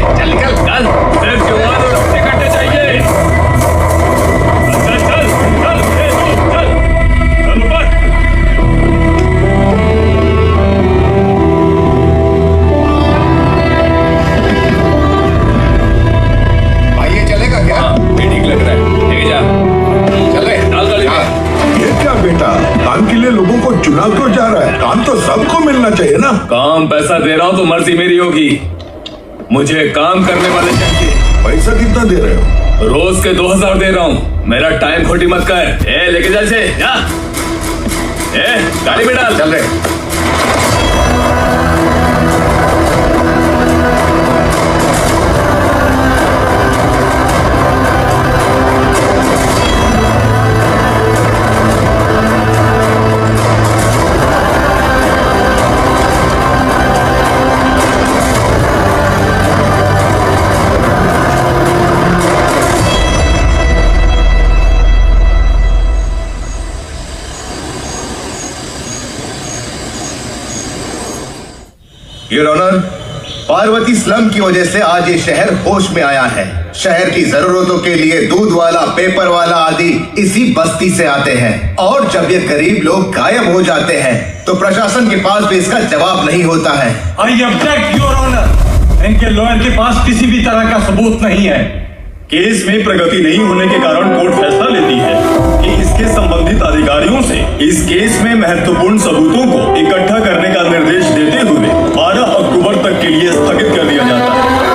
चल निकल चल, सिर्फ जुबान और रस्ते कटने चाहिए। चल चल चल चल चल ऊपर। भाई ये चलेगा क्या? ये ठीक लग रहा है, लेके जा। चल रहे डाल गाड़ी में। ये क्या बेटा, काम के लिए लोगों को चुना क्यों जा रहा है? काम तो सबको मिलना चाहिए ना। काम पैसा दे रहा हूँ तो मर्जी मेरी होगी, मुझे काम करने वाले चाहिए। पैसा कितना दे रहे हो? रोज के 2000 दे रहा हूँ, मेरा टाइम खोटी मत कर। ए लेके जा इसे, जा। ए गाड़ी में डाल। चल रहे योर ऑनर, पार्वती स्लम की वजह से आज ये शहर होश में आया है। शहर की जरूरतों के लिए दूध वाला, पेपर वाला आदि इसी बस्ती से आते हैं, और जब ये गरीब लोग गायब हो जाते हैं तो प्रशासन के पास भी इसका जवाब नहीं होता है। आई ऑब्जेक्ट योर ऑनर, इनके लॉयर के पास किसी भी तरह का सबूत नहीं है। केस में प्रगति नहीं होने के कारण कोर्ट फैसला लेती है कि इसके संबंधित अधिकारियों से इस केस में महत्वपूर्ण सबूतों को इकट्ठा करने का निर्देश देते हुए 12 अक्टूबर तक के लिए स्थगित कर दिया जाता है।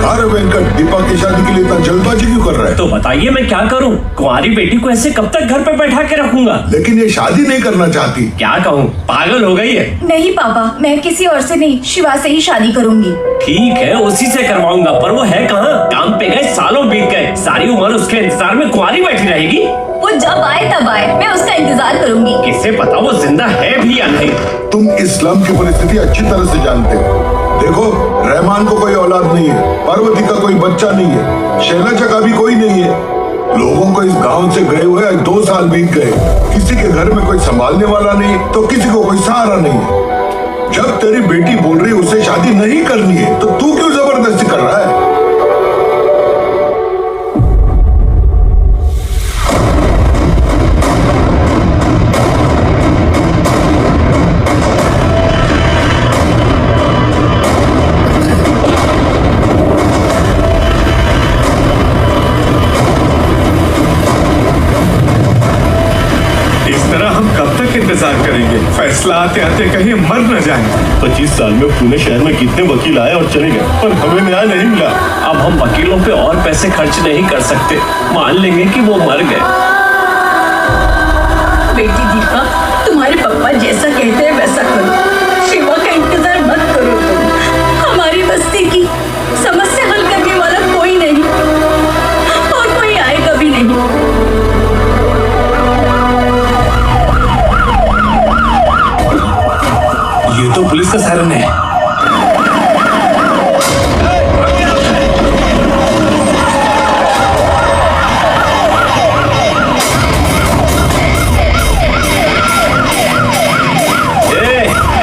अरे वेंकट, दीपा की शादी के लिए इतना जल्दबाजी क्यों कर रहा है? तो बताइए मैं क्या करूं? कुंवारी बेटी को ऐसे कब तक घर पे बैठा के रखूंगा? लेकिन ये शादी नहीं करना चाहती। क्या कहूं, पागल हो गई है। नहीं पापा, मैं किसी और से नहीं, शिवा से ही शादी करूंगी। ठीक है, उसी से करवाऊंगा, पर वो है कहाँ? काम पे गए, सालों बीत गए, सारी उम्र उसके इंतजार में कुंवारी बैठी रहेगी। वो जब आए तब आए, मैं उसका इंतजार करूंगी। किसे पता वो जिंदा है भी या नहीं। तुम इस्लाम की परिस्थिति अच्छी तरह से जानते हो। देखो, रहमान को कोई औलाद नहीं है, पार्वती का कोई बच्चा नहीं है, शैलजा का भी कोई नहीं है। लोगों को इस गांव से गए हुए 2 साल बीत गए, किसी के घर में कोई संभालने वाला नहीं तो किसी को कोई सहारा नहीं है। जब तेरी बेटी बोल रही उससे शादी नहीं करनी है, तो तू क्यों जबरदस्ती कर रहा है? इंतजार करेंगे, फैसला आते आते कहीं मर न जाए। 25 साल में पुणे शहर में कितने वकील आए और चले गए, पर हमें न्याय नहीं मिला। अब हम वकीलों पे और पैसे खर्च नहीं कर सकते, मान लेंगे कि वो मर गए। बेटी दीपा, तुम्हारे पापा जैसा कहते हैं वैसा करो। शिवा का इंतजार मत करो तुम। हमारी बस्ती की समस्या हल करने वाला कोई नहीं, और कोई आएगा भी नहीं। ये तो पुलिस का सायरन है।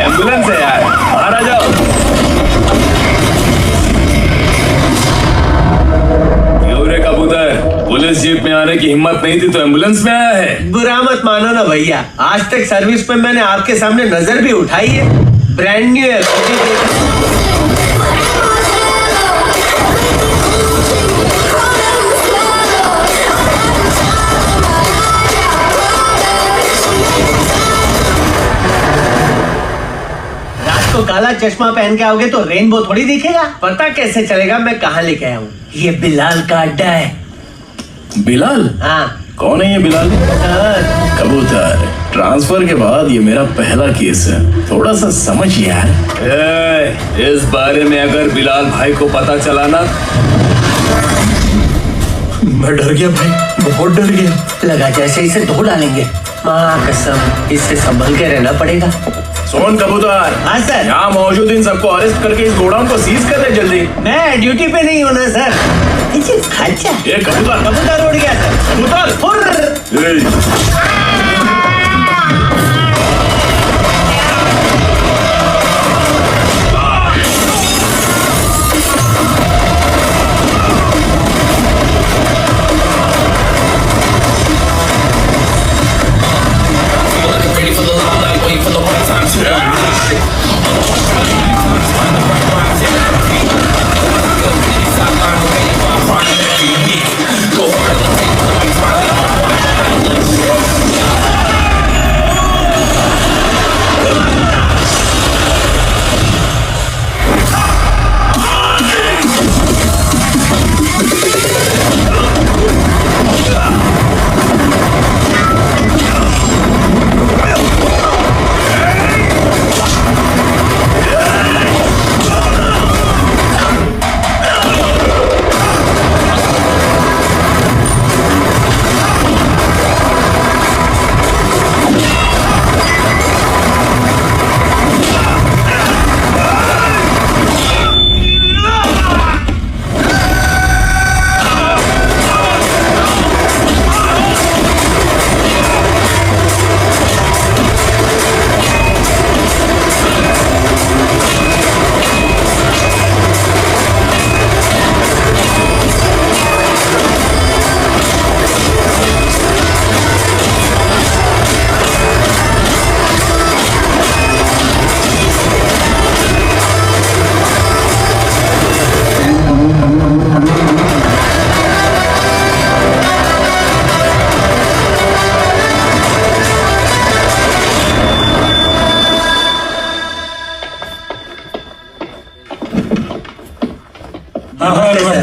एम्बुलेंस है यार, बाहर आ जाओ। क्यों रे कबूतर, पुलिस जीप में आने की हिम्मत नहीं थी तो एम्बुलेंस में आया है? बुरा मत मानो ना भैया, आज तक सर्विस में मैंने आपके सामने नजर भी उठाई है। ब्रांड न्यू है। रात को काला चश्मा पहन के आओगे तो रेनबो थोड़ी दिखेगा। पता कैसे चलेगा मैं कहाँ लेके आया हूँ? ये बिलाल का अड्डा है। बिलाल? हाँ। कौन है ये बिलाल? कबूतर, ट्रांसफर के बाद ये मेरा पहला केस है, थोड़ा सा समझ यार। इस बारे में अगर बिलाल भाई को पता चला ना, मैं डर गया भाई, बहुत डर गया। लगा जैसे इसे धो डालेंगे। माँ कसम, इससे संभल के रहना पड़ेगा। सोन कबूतर। हाँ सर। यहाँ मौजूद इन सबको अरेस्ट करके इस गोडाउन को सीज कर दे जल्दी। मैं ड्यूटी पे नहीं होना सर। अच्छा ये कबूतर कबूतर उड़ गया सर। कबूतर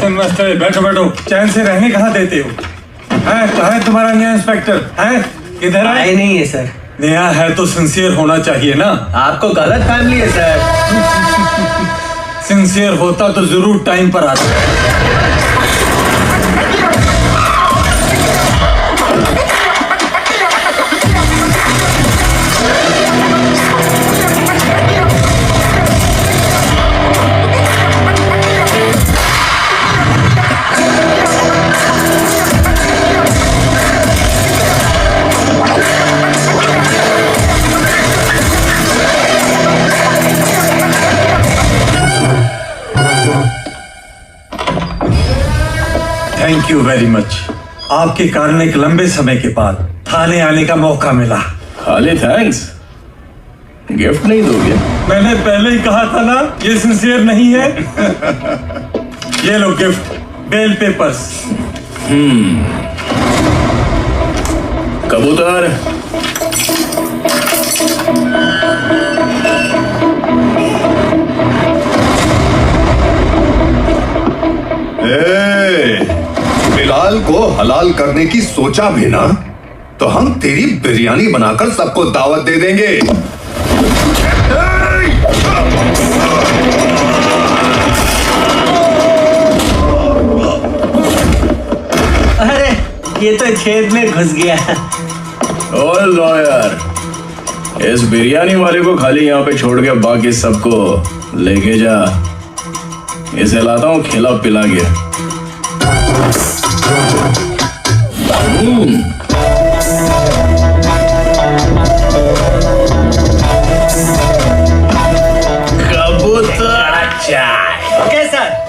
नमस्ते, बैठो बैठो। चैन से रहने कहाँ देते हो? कहाँ है तुम्हारा नया इंस्पेक्टर? है किधर है? आए नहीं है सर। नया है तो सिंसियर होना चाहिए ना। आपको गलत फैमिली है सर। सिंसियर होता तो जरूर टाइम पर आता। Thank you very much. आपके कारण एक लंबे समय के बाद थाने आने का मौका मिला। खाली थैंक्स, गिफ्ट नहीं दोगे? मैंने पहले ही कहा था ना ये सिंसियर नहीं है। ये लो गिफ्ट, बेल पेपर्स। कबूतर, बिलाल को हलाल करने की सोचा भी ना तो हम तेरी बिरयानी बनाकर सबको दावत दे देंगे। अरे ये तो छेद में घुस गया। ओ लॉयर, इस बिरयानी वाले को खाली यहाँ पे छोड़ के बाकी सबको लेके जा। इसे लाता हूँ खिला पिला के। कबूतर चाय। Okay sir.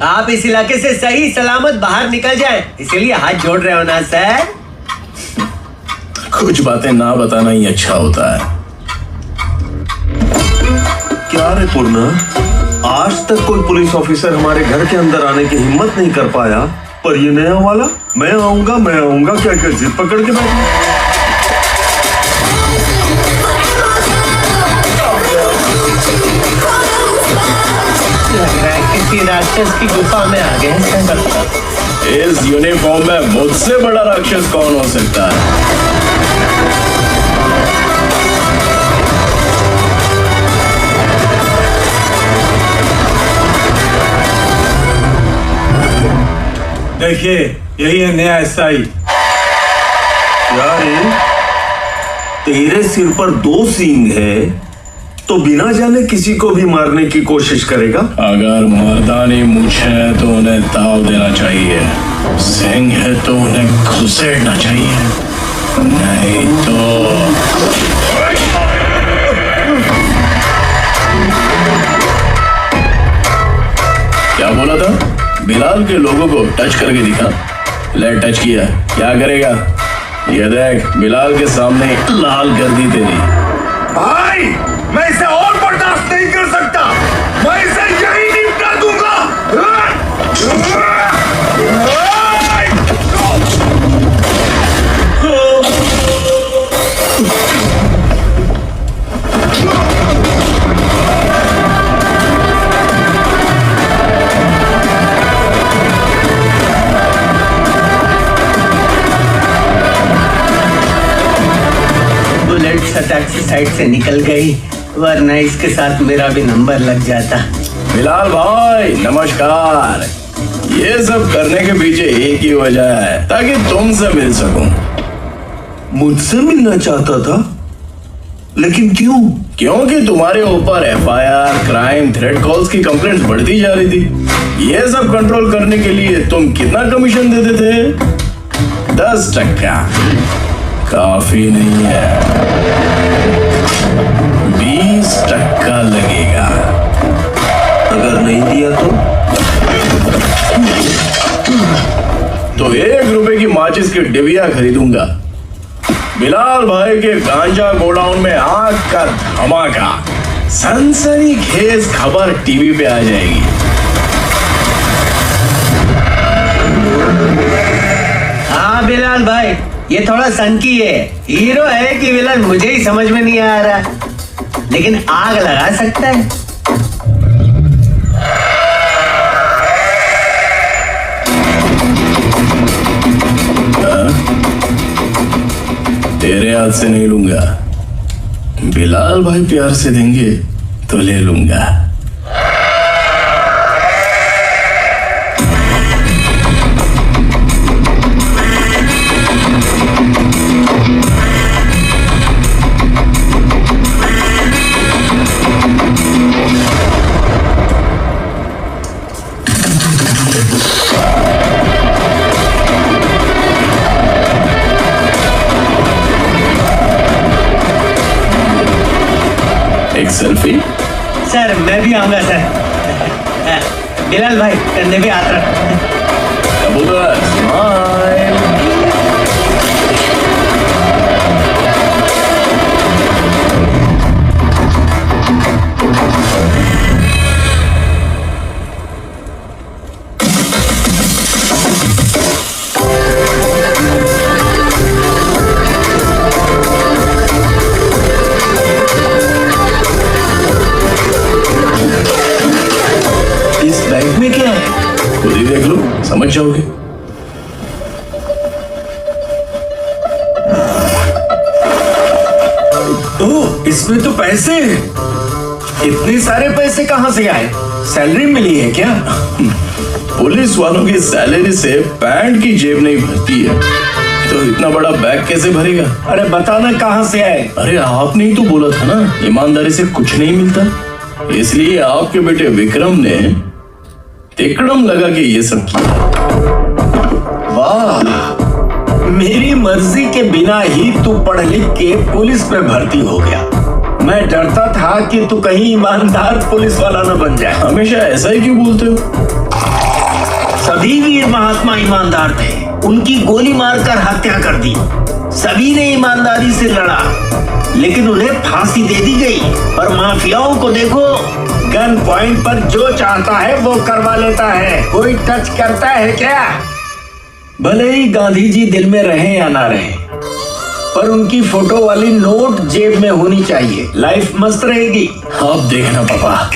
आप इस इलाके से सही सलामत बाहर निकल जाएं, इसीलिए हाथ जोड़ रहे हो ना सर। कुछ बातें ना बताना ही अच्छा होता है। क्या रे पूर्णा, आज तक कोई पुलिस ऑफिसर हमारे घर के अंदर आने की हिम्मत नहीं कर पाया, पर ये नया वाला मैं आऊंगा क्या क्या जिद पकड़ के बैठा। लग रहा है किसी राक्षस की गुफा में आ गए। इस यूनिफॉर्म में मुझसे बड़ा राक्षस कौन हो सकता है? देखिए यही है नया एसआई। यार तेरे सिर पर 2 सींग है तो बिना जाने किसी को भी मारने की कोशिश करेगा? अगर मर्दानी मूछ है तो उन्हें ताव देना चाहिए, सिंह है तो उन्हें घुसेड़ना चाहिए, नहीं तो क्या बोला था? बिलाल के लोगों को टच करके दिखा। ले टच किया, क्या करेगा? ये देख, बिलाल के सामने लाल कर दी तेरी। भाई मैं इसे और बर्दाश्त नहीं कर सकता, मैं इसे यही निपटा दूंगा। बुलेट सटक से साइड से निकल गई, वरना इसके साथ मेरा भी नंबर लग जाता। बिलाल भाई नमस्कार। ये सब करने के पीछे एक ही वजह है, ताकि तुमसे मिल सकूं। मुझसे मिलना चाहता था, लेकिन क्यों? क्योंकि तुम्हारे ऊपर एफआईआर, क्राइम, थ्रेट कॉल्स की कंप्लेंट्स बढ़ती जा रही थी। ये सब कंट्रोल करने के लिए तुम कितना कमीशन देते थे? 10%। काफी नहीं है, 20% लगेगा। अगर नहीं दिया तो 1 रुपए की माचिस की डिबिया खरीदूंगा। बिलाल भाई के गांजा गोडाउन में आग का धमाका, सनसनीखेज खबर टीवी पे आ जाएगी। हाँ बिलाल भाई, ये थोड़ा सनकी है, हीरो है कि विलन मुझे ही समझ में नहीं आ रहा, लेकिन आग लगा सकता है। तेरे हाथ से नहीं लूंगा, बिलाल भाई प्यार से देंगे तो ले लूंगा। एक सेल्फी? सर मैं भी आऊंगा सर। बिलाल भाई करने भी हाथ रख। कबूतर स्माइल। बैग में क्या है? खुद ही देख लो, समझ जाओगे। ओह, इसमें तो पैसे हैं। इतने सारे पैसे कहां से आए? सैलरी मिली है क्या? पुलिस वालों की सैलरी से पैंट की जेब नहीं भरती है, तो इतना बड़ा बैग कैसे भरेगा? अरे बताना कहां से आए? अरे आपने ही तो बोला था ना, ईमानदारी से कुछ नहीं मिलता। इसलिए आपके बेटे विक्रम ने तिकड़म लगा के ये सब किया। वाह, मेरी मर्जी के बिना ही तू पढ़ लिख के पुलिस में भर्ती हो गया। मैं डरता था कि तू कहीं ईमानदार पुलिस वाला न बन जाए। हमेशा ऐसा ही क्यों बोलते हो? सभी वीर महात्मा ईमानदार थे, उनकी गोली मारकर हत्या कर दी। सभी ने ईमानदारी से लड़ा, लेकिन उन्हें फांसी दे दी गई। और माफियाओं को देखो, गन पॉइंट पर जो चाहता है वो करवा लेता है। कोई टच करता है क्या? भले ही गांधी जी दिल में रहे या ना रहे, पर उनकी फोटो वाली नोट जेब में होनी चाहिए। लाइफ मस्त रहेगी। आप देखना पापा,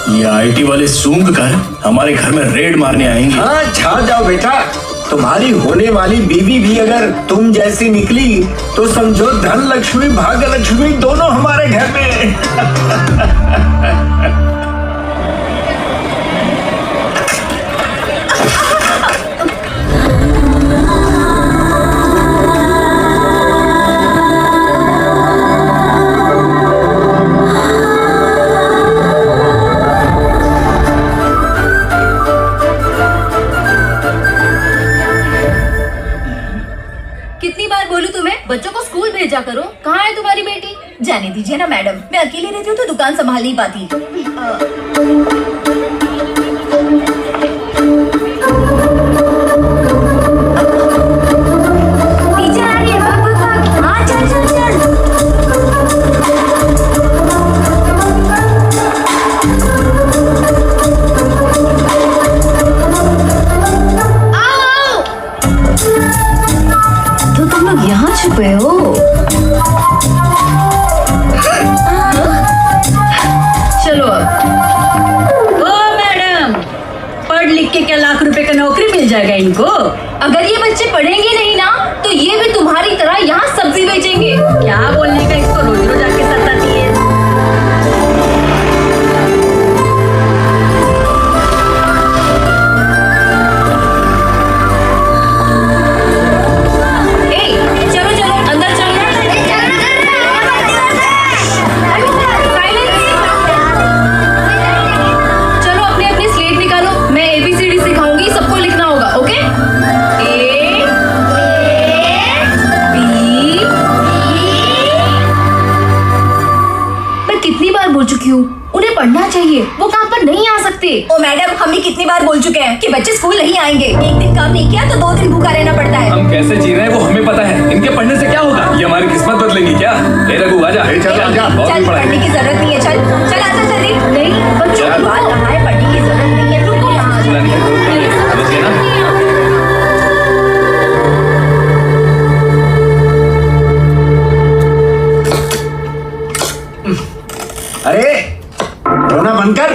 ये आईटी वाले सूंघ कर हमारे घर में रेड मारने आएंगे। हाँ छा जाओ बेटा। तुम्हारी होने वाली बीवी भी अगर तुम जैसी निकली तो समझो धन लक्ष्मी भाग्य लक्ष्मी दोनों हमारे घर में। भेजा करो। कहाँ है तुम्हारी बेटी? जाने दीजिए ना मैडम, मैं अकेली रहती हूँ तो दुकान संभाल नहीं पाती। पीछे आ रही है, भाग भाग भाग। हाँ चल चल चल। तो तुम लोग यहाँ छुपे हो? चलो अब। ओ मैडम, पढ़ लिख के क्या लाख रुपए का नौकरी मिल जाएगा इनको? अगर ये बच्चे पढ़ेंगे नहीं ना तो ये भी तुम्हारी तरह यहाँ सब्जी बेचेंगे। क्या बोलने का, इसको रोज रोज आके सताती है। चलो चलो अंदर चलो। चलो अपने अपने स्लेट निकालो, मैं ABCD सिखाऊंगी, सबको लिखना होगा। ओके? A B। मैं कितनी बार बोल चुकी हूँ उन्हें पढ़ना चाहिए, वो काम पर नहीं आ सकते। ओ मैडम, हम भी कितनी बार बोल चुके हैं कि बच्चे स्कूल नहीं आएंगे। एक दिन काम नहीं किया तो 2 दिन भूखा रहना पड़ता है। हम कैसे जी रहे हैं वो हमें पता है, इनके पढ़ने से क्या होगा? ये हमारी किस्मत बदलेंगी क्या? ए रघु आजा। चल आजा। चल, पढ़ने की जरूरत नहीं है। चल चल आजा जल्दी। नहीं बच्चों की बात कहाँ है, पढ़ने की जरूरत नहीं है। रुको यहाँ आ जाओ। अरे रोना बंद कर।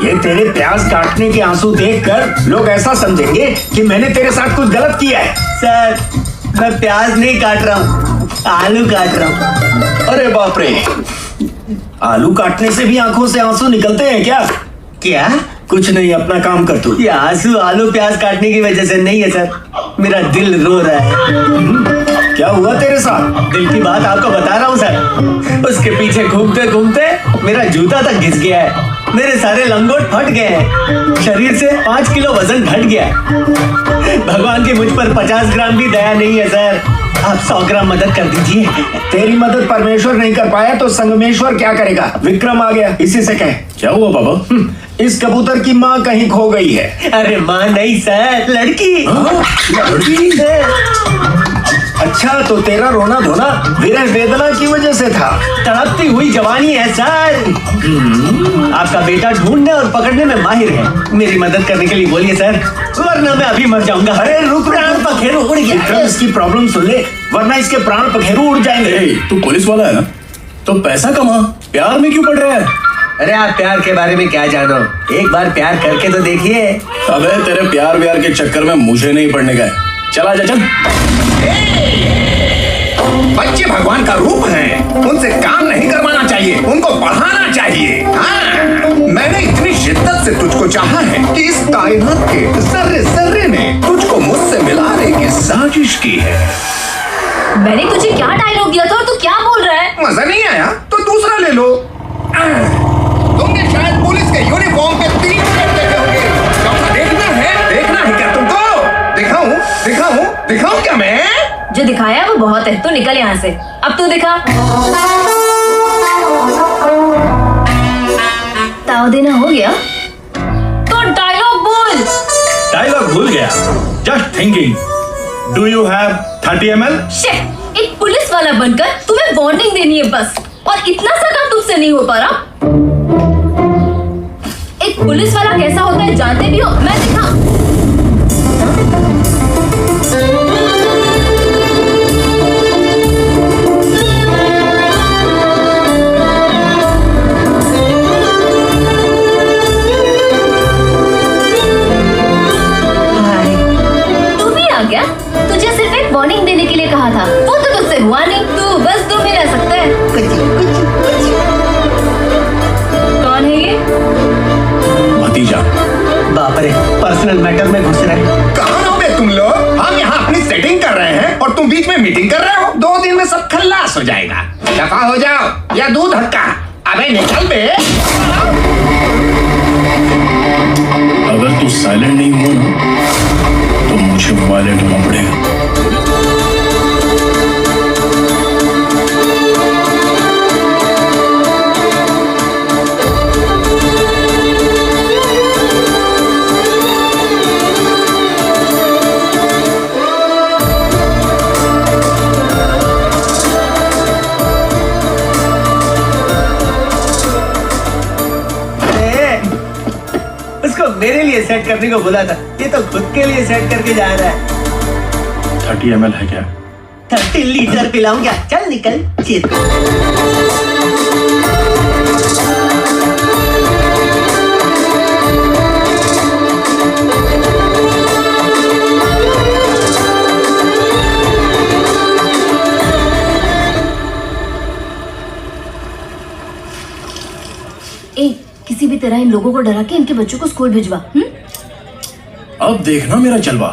ये तेरे प्याज काटने के आंसू देखकर लोग ऐसा समझेंगे कि मैंने तेरे साथ कुछ गलत किया है। सर, मैं प्याज नहीं काट रहा हूँ, आलू काट रहा हूँ। अरे बाप रे, आलू काटने से भी आंखों से आंसू निकलते हैं क्या? क्या? कुछ नहीं, अपना काम कर तू। ये आंसू आलू प्याज काटने की वजह से नहीं है सर, मेरा दिल रो रहा है। क्या हुआ तेरे साथ? दिल की बात आपको बता रहा हूँ सर। उसके पीछे घूमते घूमते मेरा जूता तक घिस गया है, मेरे सारे लंगोट फट गए हैं, शरीर से 5 किलो वजन घट गया है। भगवान की मुझ पर 50 ग्राम भी दया नहीं है सर, आप 100 ग्राम मदद कर दीजिए। तेरी मदद परमेश्वर नहीं कर पाया तो संगमेश्वर क्या करेगा? विक्रम आ गया, इसी से कह। क्या हुआ बाबा? इस कबूतर की माँ कहीं खो गई है। अरे माँ नहीं सर, लड़की। लड़की? अच्छा, तो तेरा रोना धोना विरह वेदना की वजह से था। तड़पती हुई जवानी है सर। आपका बेटा ढूंढने और पकड़ने में माहिर है। मेरी मदद करने के लिए बोलिए सर, वरना मैं अभी मर जाऊंगा। अरे रुक, प्राण पखेरु उड़ गया। इसकी प्रॉब्लम सुन ले, वरना इसके प्राण पखेरु उड़ जाएंगे। तू पुलिस वाला है ना, तो पैसा कमा, प्यार में क्यों पड़ रहा है? अरे आप प्यार के बारे में क्या जानो, एक बार प्यार करके तो देखिए। अबे तेरे प्यार व्यार के चक्कर में मुझे नहीं पड़ने का है। चला जा, चल। बच्चे भगवान का रूप हैं, उनसे काम नहीं करवाना चाहिए, उनको पढ़ाना चाहिए। हाँ, मैंने इतनी शिद्दत से तुझको चाहा है कि इस कायनात के जर्रे जर्रे ने तुझको मुझसे मिलाने की साजिश की है। मैंने तुझे क्या डायलॉग दिया था और तू क्या बोल रहा है? मजा नहीं आया तो दूसरा ले लो। तुमने शायद पुलिस के यूनिफॉर्म पे 3 मिनट देखे होंगे। देखना है क्या तुमको? दिखाऊं क्या मैं? जो दिखाया वो बहुत है, तू निकल यहाँ से। अब तू दिखा। ताव देना हो गया तो डायलॉग बोल। डायलॉग भूल गया। Just thinking, do you have 30 ml? Shit, एक पुलिस वाला बनकर तुम्हें वार्निंग देनी है बस, और इतना सा काम तुमसे नहीं हो पा रहा। एक पुलिस वाला कैसा होता है जानते भी हो? मैं दिखा। तू भी आ गया? तुझे सिर्फ एक वार्निंग देने के लिए कहा था, वो तो तुझसे हुआ नहीं। तू बस 2 में रह सकता है। कौन है ये? भतीजा। बाप रे, पर्सनल मैटर में घुस रहे। कहाँ हो बे तुम लोग? हम यहाँ अपनी सेटिंग कर रहे हैं और तुम बीच में मीटिंग कर रहे हो। 2 दिन में सब खल्लास हो जाएगा। दफा हो जाओ या दूध हक्का। अबे निकल बे। अगर तू साइलेंट नहीं हुआ ना तो मुझे वायलेंट होना पड़ेगा। रखने को बोला था, ये तो खुद के लिए सेट करके जा रहा है। 30 ml है क्या? 30 लीटर पिलाऊंगा, चल निकल चित। किसी भी तरह इन लोगों को डरा के इनके बच्चों को स्कूल भिजवा। अब देखना मेरा जलवा।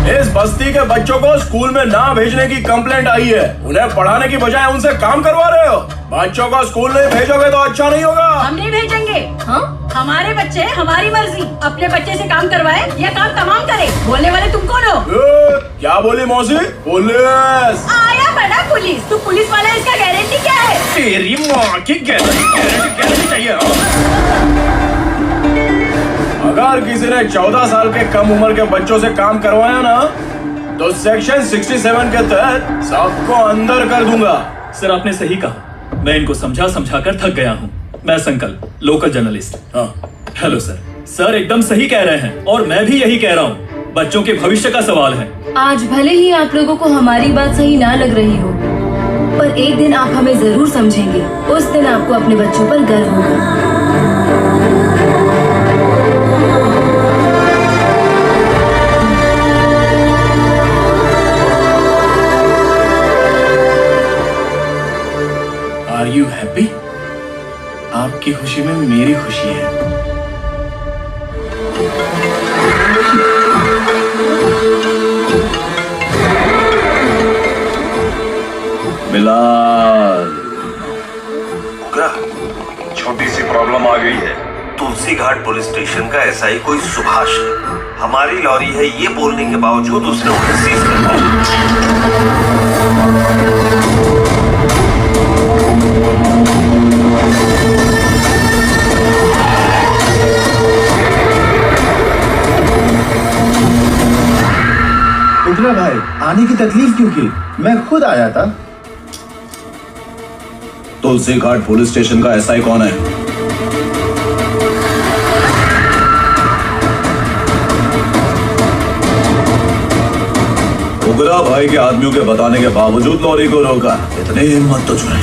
इस बस्ती के बच्चों को स्कूल में ना भेजने की कंप्लेंट आई है। उन्हें पढ़ाने की बजाय उनसे काम करवा रहे हो। बच्चों को स्कूल नहीं भेजोगे तो अच्छा नहीं होगा। हम नहीं भेजेंगे। हाँ? हमारे बच्चे हमारी मर्जी, अपने बच्चे से काम करवाए या काम तमाम करे। बोलने वाले तुम कौन हो? क्या बोली मौसी? पुलिस आया बड़ा पुलिस। तू पुलिस वाला, इसका गारंटी क्या है? तेरी माँ की गारंटी चाहिए। अगर किसी ने 14 साल के कम उम्र के बच्चों से काम करवाया ना, तो सेक्शन 67 के तहत सबको अंदर कर दूंगा। सर आपने सही कहा, मैं इनको समझा कर थक गया हूँ। मैं संकल्प, लोकल जर्नलिस्ट। हाँ। Hello sir. सर एकदम सही कह रहे हैं और मैं भी यही कह रहा हूँ। बच्चों के भविष्य का सवाल है। आज भले ही आप लोगों को हमारी बात सही ना लग रही हो, पर एक दिन आप हमें जरूर समझेंगे। उस दिन आपको अपने बच्चों पर गर्व होगा। Are you happy? आपकी खुशी में मेरी खुशी है। बिलाल, छोटी सी प्रॉब्लम आ गई है। तुलसी घाट पुलिस स्टेशन का एसआई कोई सुभाष है। हमारी लॉरी है ये बोलने के बावजूद उसने उन्हें सीज कर दिया। उगला भाई, आने की तकलीफ क्यों की? मैं खुद आया था। तुलसी घाट पुलिस स्टेशन का एसआई कौन है? उगरा भाई के आदमियों के बताने के बावजूद लॉरी को रोका। इतनी हिम्मत तुझ में?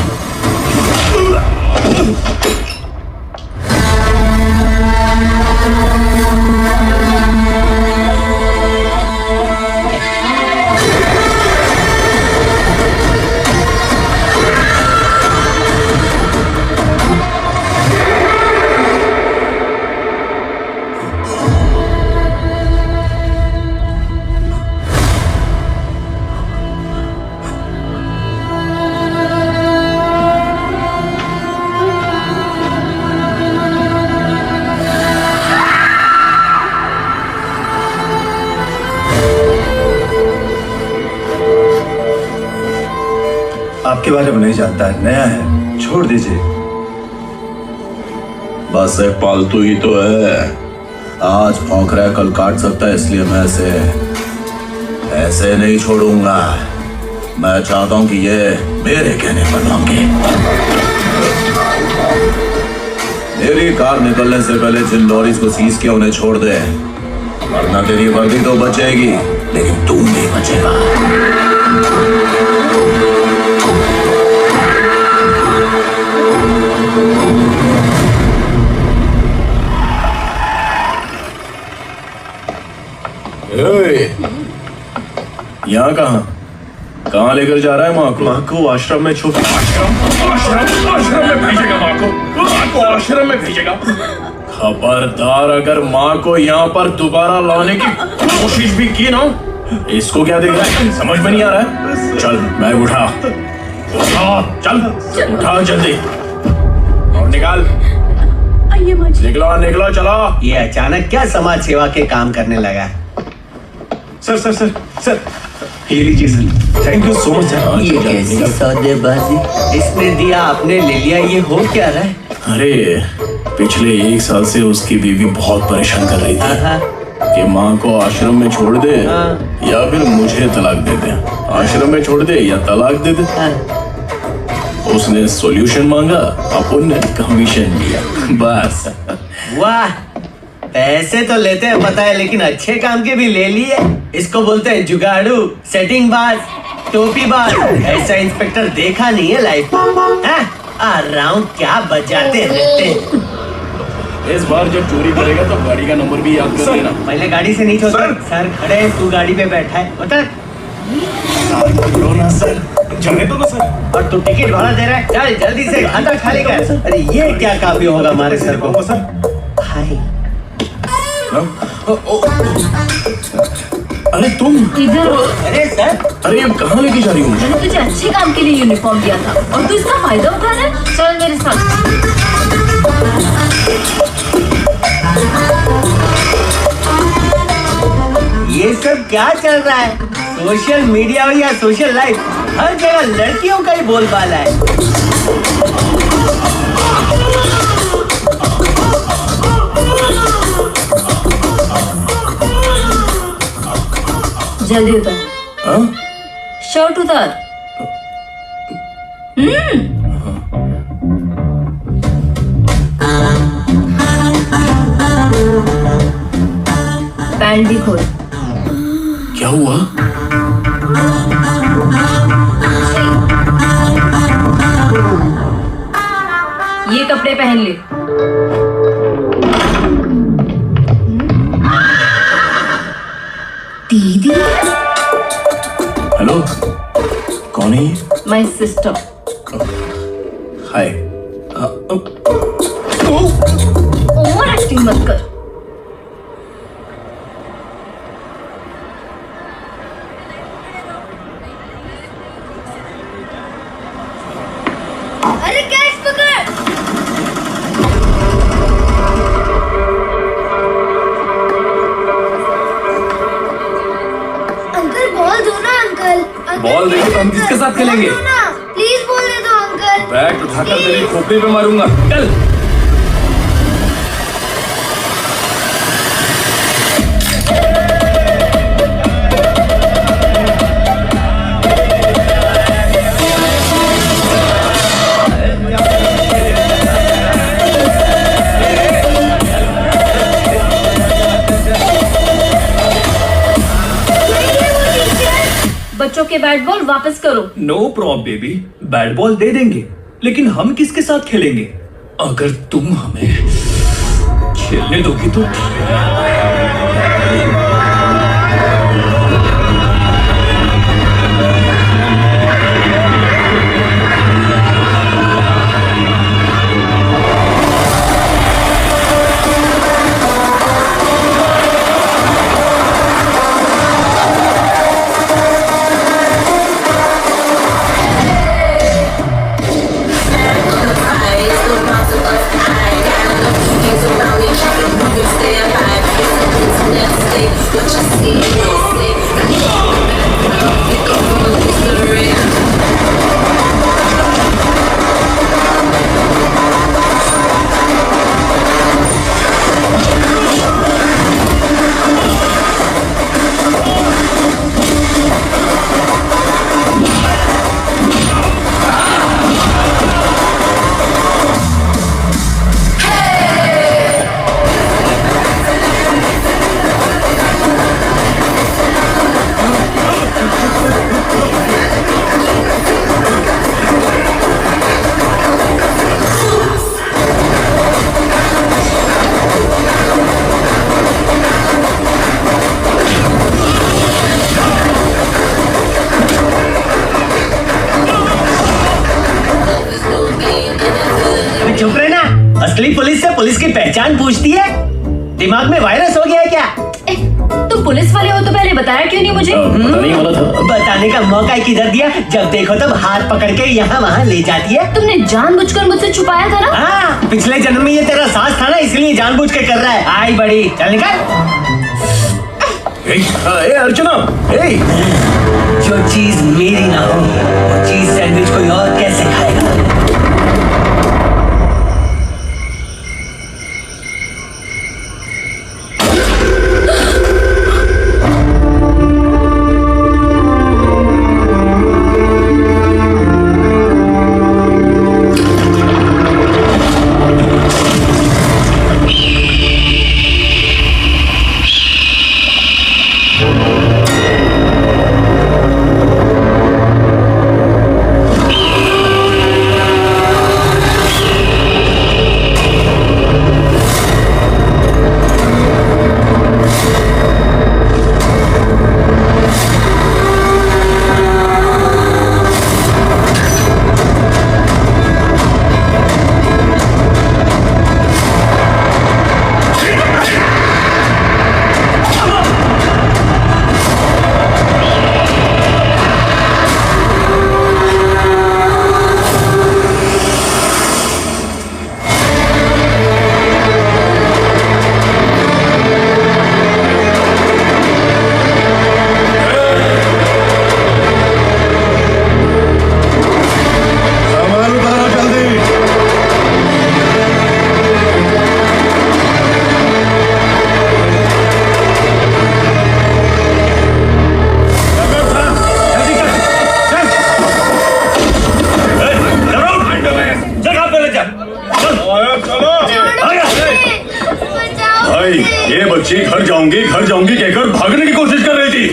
आपके बारे में नहीं जानता है, नया है, छोड़ दीजिए। बस एक पालतू ही तो है। आज भौंक रहा है, कल काट सकता है, इसलिए मैं ऐसे नहीं छोड़ूंगा। मैं चाहता हूं कि ये मेरे कहने पर भागे। मेरी कार निकलने से पहले जिन लॉरीज को सीज किया उन्हें छोड़ दे, वरना तेरी वर्दी तो बचेगी लेकिन तू नहीं बचेगा। यहाँ कहाँ लेकर जा रहा है माँ को? माँ को आश्रम में छोड़। आश्रम में भेजेगा माँ को आश्रम में भेजेगा। खबरदार, अगर माँ को यहाँ पर दोबारा लाने की कोशिश भी की ना, इसको क्या देगा समझ में नहीं आ रहा है। चल बैग उठा, चल उठा जल्दी और निकाल। निकलो चला। ये अचानक क्या समाज सेवा के काम करने लगा? सर सर सर सर, ये लीजिए sir. Thank you so much sir. ये कैसी सौदेबाजी? इसने दिया आपने ले लिया, ये हो क्या रहा है? अरे पिछले 1 साल से उसकी बीवी बहुत परेशान कर रही थी कि माँ को आश्रम में छोड़ दे या फिर मुझे तलाक दे दे। आश्रम में छोड़ दे या तलाक दे दे। उसने सॉल्यूशन मांगा, अपन ने कमीशन लिया। बस वाह, पैसे तो लेते हैं पता है, लेकिन अच्छे काम के भी ले लिए। इसको बोलते हैं जुगाड़ू, सेटिंग बाज, टोपी बाज। ऐसा इंस्पेक्टर देखा नहीं है लाइफ में। अराउंड क्या बजाते रहते हैं। इस बार जब चोरी करेगा तो गाड़ी का नंबर भी याद कर लेना। पहले गाड़ी से नहीं छोड़ते। सर खड़े हैं, तू गाड़ी पे बैठा है, बता। सर चलने दो ना सर। और तू टिकट भाड़ा दे रहा है, चल जल्दी से खाता खाली कर। अरे ये क्या काफी होगा हमारे सर को। हाय। अरे तुम इधर। अरे सर, अरे अब कहाँ लेके जा रही हूँ? मैंने तुझे अच्छे काम के लिए यूनिफॉर्म दिया था और तू इसका फायदा उठा रहा है। चल मेरे साथ। ये सब क्या चल रहा है? सोशल मीडिया हो या सोशल लाइफ, हर जगह लड़कियों का ही बोलबाला है। जल्दी उतर। शर्ट उतर। पैंट भी खोल। क्या हुआ? ये कपड़े पहन ले। दीदी। हेलो, कौन है ये? My sister. Hi. Over acting मत कर। अरे कैच पकड़। अंकल बॉल दो ना अंकल। बॉल देखे तो हम किसके साथ खेलेंगे? प्लीज बॉल दे दो अंकल। बैट उठाकर तेरी खोपड़ी पे मारूंगा। चल। बच्चों के बैट बॉल वापस करो। No problem baby, bat ball दे देंगे, लेकिन हम किसके साथ खेलेंगे? अगर तुम हमें खेलने दोगी तो। चुप रहे ना। असली पुलिस से पुलिस की पहचान पूछती है। दिमाग में वायरस हो गया है क्या? तुम पुलिस वाले हो तो पहले बताया क्यों नहीं मुझे? बताने वाला था। बताने का मौका किधर दिया? जब देखो तब हाथ पकड़ के यहाँ वहाँ ले जाती है। तुमने जानबूझकर मुझसे छुपाया था ना? हाँ, पिछले जन्म में ये तेरा सास था ना, इसलिए जानबूझ के कर रहा है। आई बड़ी, चल निकल। अर्चना, जो चीज मेरी ना हो, वो चीज सैंडविच कोई और कैसे खाएगा? घर जाऊंगी कहकर भागने की कोशिश कर रही थी।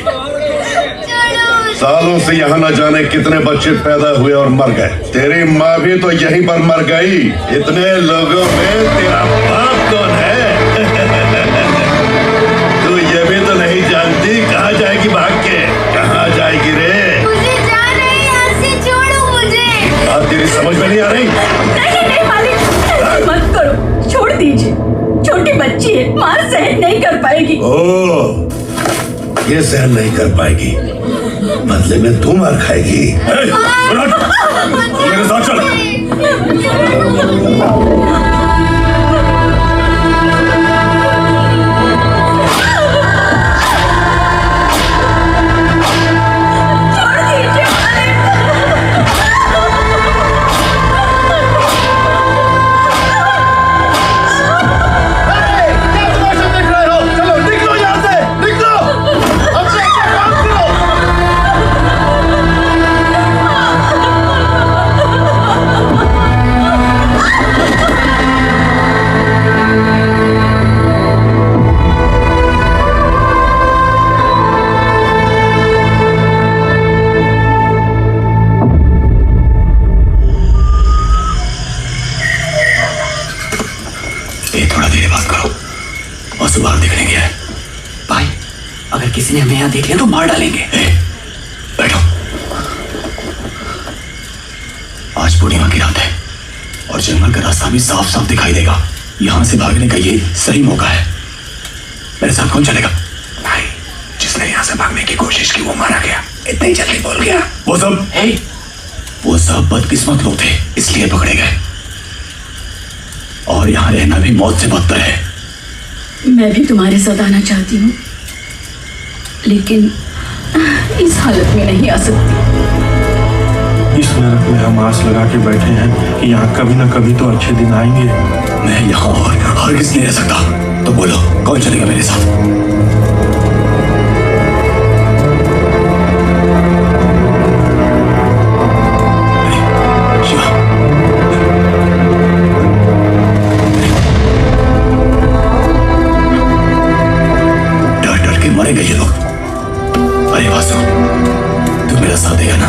सालों से यहाँ न जाने कितने बच्चे पैदा हुए और मर गए। तेरी माँ भी तो यहीं पर मर गई। इतने लोगों में तेरा बाप कौन है? तू ये भी तो नहीं जानती कहाँ जाएगी भाग के? कहाँ जाएगी रे? मुझे जाना है यहाँ से, छोड़ो मुझे। बात तेरी समझ में नहीं आ रही? नहीं मालिक, ऐसे मत करो, छोड़ दीजिए। छोटी बच्ची है, माँ सहन नहीं कर पाएगी। ओ, ये सहन नहीं कर पाएगी, बदले में तू मार खाएगी। मेरे साथ चल। किसी ने हमें यहाँ देख लिया तो मार डालेंगे। बैठो। आज पूर्णिमा की रात है और जंगल का रास्ता भी साफ साफ दिखाई देगा। यहाँ से भागने का ये सही मौका है। मेरे साथ कौन चलेगा? भाई, जिसने यहाँ से भागने की कोशिश की वो मारा गया। इतनी ही जल्दी बोल गया। वो सब बदकिस्मत लोग थे, इसलिए पकड़े गए। और यहाँ रहना भी मौत से बदतर है। मैं भी तुम्हारे साथ आना चाहती हूँ, लेकिन इस हालत में नहीं आ सकती। इस नरक में हम आस लगा के बैठे हैं कि यहाँ कभी न कभी तो अच्छे दिन आएंगे। मैं यहाँ और हरगिज़ नहीं रह सकता। तो बोलो, कौन चलेगा मेरे साथ? मरेंगे ये लोग। अरे वासु, तू मेरा साथ देगा ना?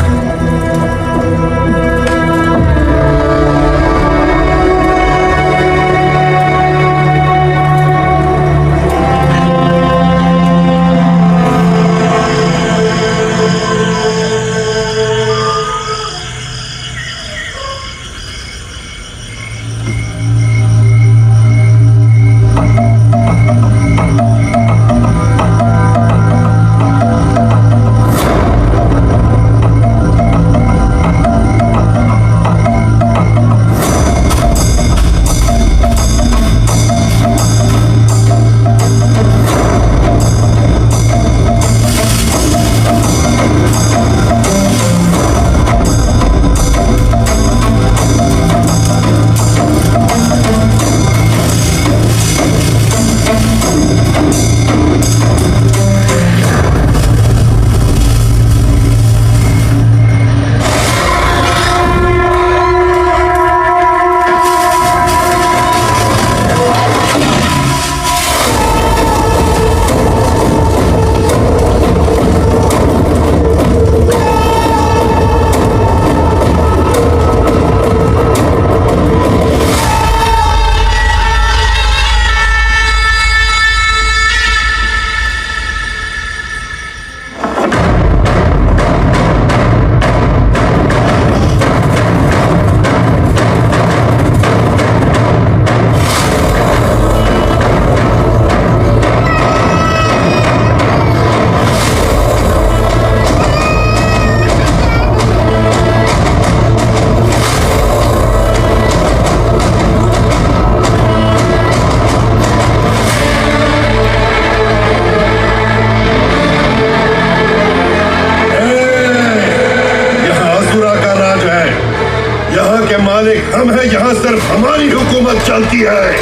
हम है, यहाँ सिर्फ हमारी हुकूमत चलती है।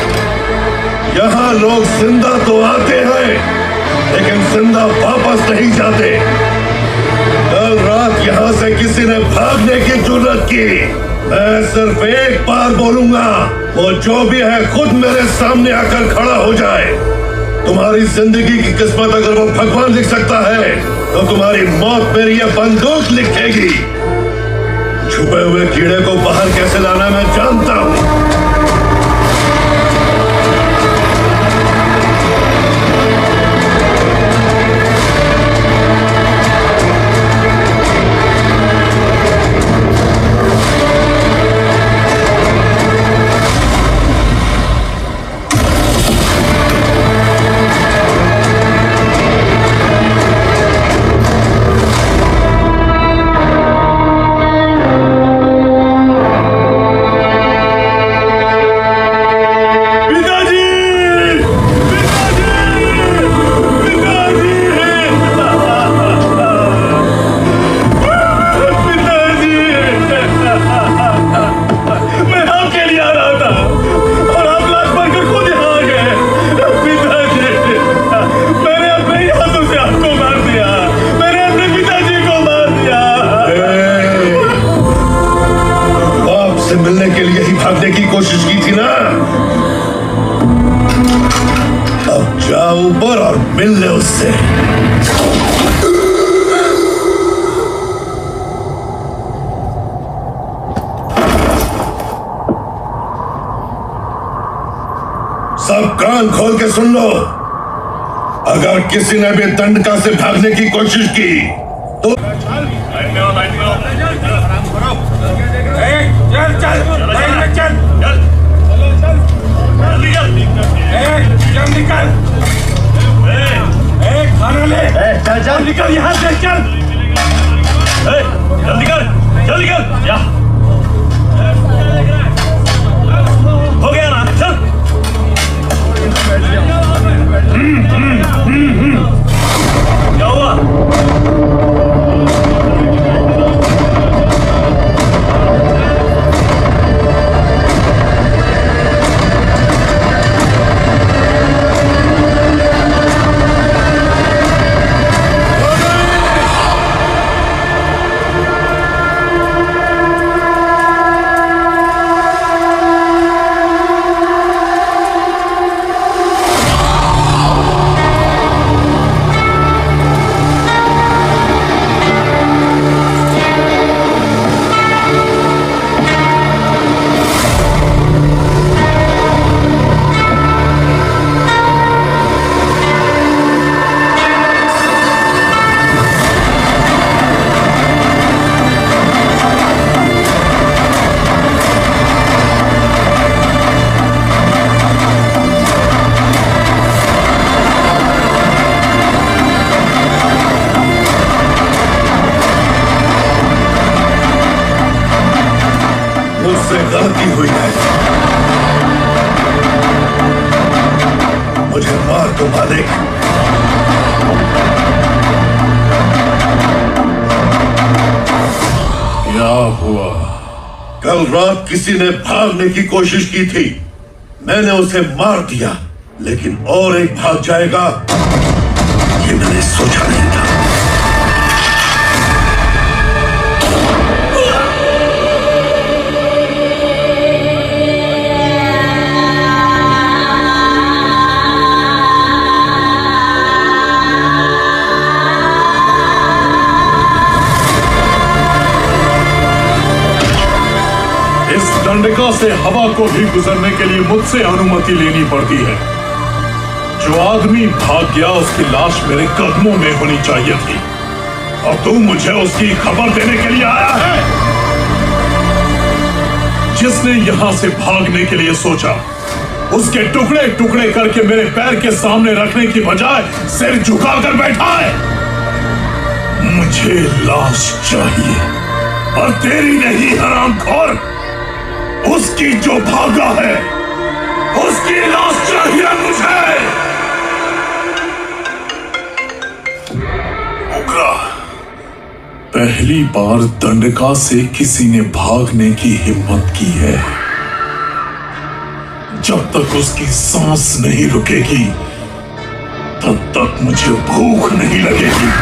यहाँ लोग जिंदा तो आते हैं लेकिन जिंदा वापस नहीं जाते। कल रात यहाँ से किसी ने भागने की जुर्रत की, मैं सिर्फ एक बार बोलूंगा, वो जो भी है खुद मेरे सामने आकर खड़ा हो जाए। तुम्हारी जिंदगी की किस्मत अगर वो भगवान लिख सकता है तो तुम्हारी मौत मेरी ये बंदूक लिखेगी। छुपे हुए कीड़े को बाहर कैसे लाना मैं जानता हूं। सब कान खोल के सुन लो, अगर किसी ने भी दंडका से भागने की कोशिश की तो खाना ले, चल निकल यहाँ से, चल जल्दी कर, जल्दी कर, या हो गया ना, चल। क्या हुआ? गलती हुई है, मुझे मार दो मालिक। क्या हुआ? कल रात किसी ने भागने की कोशिश की थी, मैंने उसे मार दिया, लेकिन और एक भाग जाएगा ये मैंने सोचा नहीं था। दंडका से हवा को भी गुजरने के लिए मुझसे अनुमति लेनी पड़ती है। जो आदमी भाग गया उसकी लाश मेरे कदमों में होनी चाहिए थी, और तू मुझे उसकी खबर देने के लिए आया है। जिसने यहां से भागने के लिए सोचा, उसके टुकड़े टुकड़े करके मेरे पैर के सामने रखने की बजाय सिर झुकाकर बैठा है। मुझे लाश चाहिए, और तेरी नहीं हरामखोर, उसकी जो भागा है उसकी लाश चाहिए मुझे। उग्रा, पहली बार दंडका से किसी ने भागने की हिम्मत की है। जब तक उसकी सांस नहीं रुकेगी तब तक मुझे भूख नहीं लगेगी।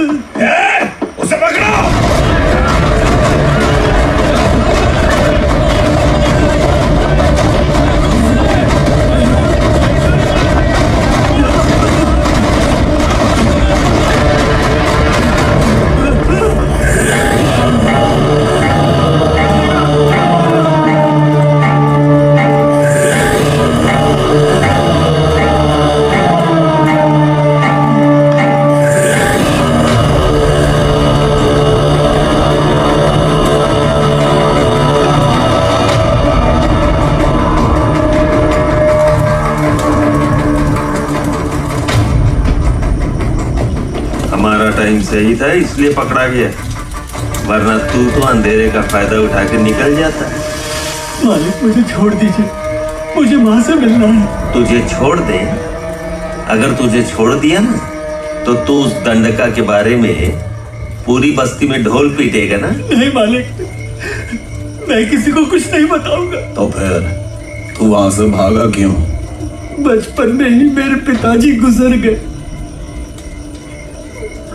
उसे पकड़ो। हमारा टाइम सही था इसलिए पकड़ा गया, वरना तू तो अंधेरे का फायदा उठा के निकल जाता। मालिक मुझे छोड़ दीजिए, मुझे माँ से मिलना है। तुझे छोड़ दे? अगर तुझे छोड़ दिया ना तो तू उस दंडका के बारे में पूरी बस्ती में ढोल पीटेगा ना। नहीं मालिक, मैं किसी को कुछ नहीं बताऊंगा। तो फिर तू वहां से भागा क्यों? बचपन में ही मेरे पिताजी गुजर गए,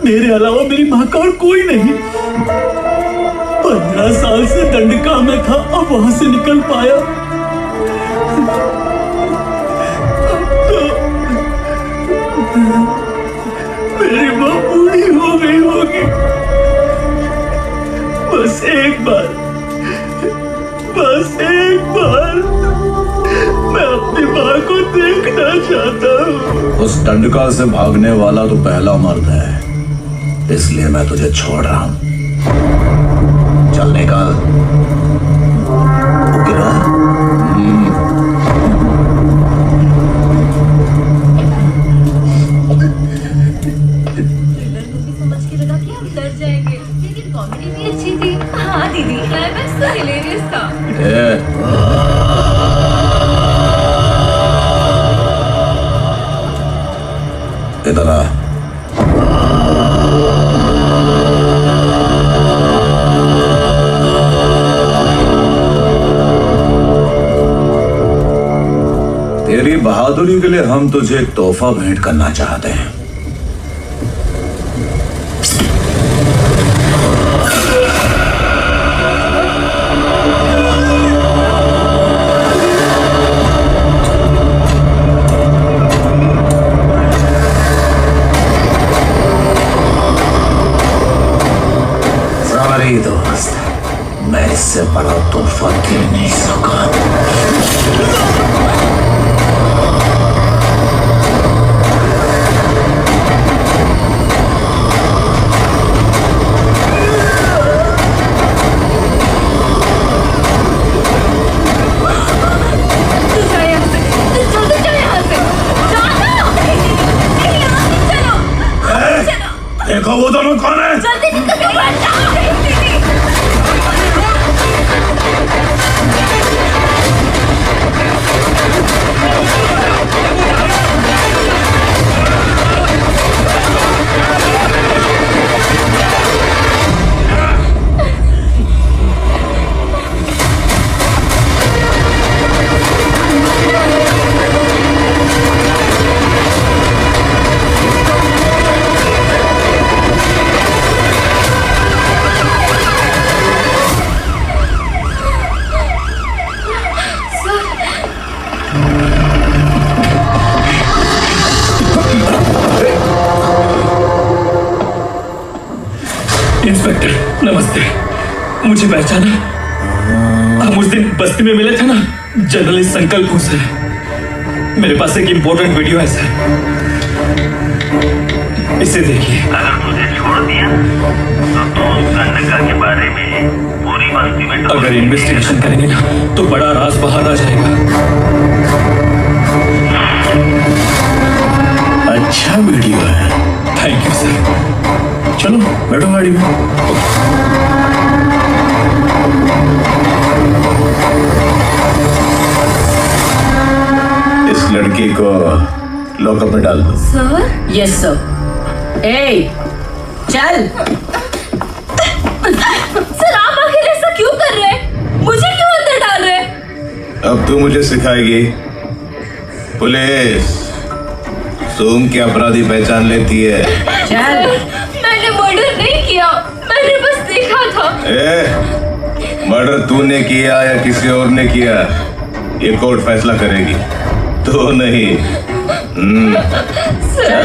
मेरे अलावा मेरी माँ का और कोई नहीं। 15 साल से दंडका में था, अब वहां से निकल पाया तो मेरी माँ बूढ़ी हो गई होगी। बस एक बार मैं अपनी माँ को देखना चाहता हूँ। उस दंडका से भागने वाला तो पहला मर्द है, इसलिए मैं तुझे छोड़ रहा हूं। चल निकल। उग्रा? समझ के लगा कि हम डर जाएंगे, लेकिन कॉमेडी भी अच्छी थी। हाँ दीदी, क्लाइमैक्स तो हिलेरियस था। इधर आ। तेरी बहादुरी के लिए हम तुझे एक तोहफा भेंट करना चाहते हैं। सॉरी दोस्त, मैं इससे बड़ा तोहफा दे नहीं सका। देखो वो दोनों कौन है? जल्दी से इंस्पेक्टर नमस्ते, मुझे पहचाना? हम उस दिन बस्ती में मिले थे ना, जर्नलिस्ट संकल्प हूँ सर। मेरे पास एक इम्पोर्टेंट वीडियो है सर, इसे देखिए। अगर तुझे छोड़ दिया तो तू उस दंडका के बारे में पूरी बस्ती में अगर इन्वेस्टिगेशन करेंगे ना तो बड़ा राज बाहर आ जाएगा। अच्छा वीडियो है। Thank you sir. चलो बैठो गाड़ी में। इस लड़की को लॉकअप में डाल दो। सर? Yes sir. ए, चल। सर आप आखिर ऐसा क्यों कर रहे हैं? मुझे क्यों अंदर डाल रहे हैं? अब तू मुझे सिखाएगी? पुलिस सूम के अपराधी पहचान लेती है। चल। मैंने मर्डर तूने किया या किसी और ने किया, ये कोर्ट फैसला करेगी, तो नहीं। सर,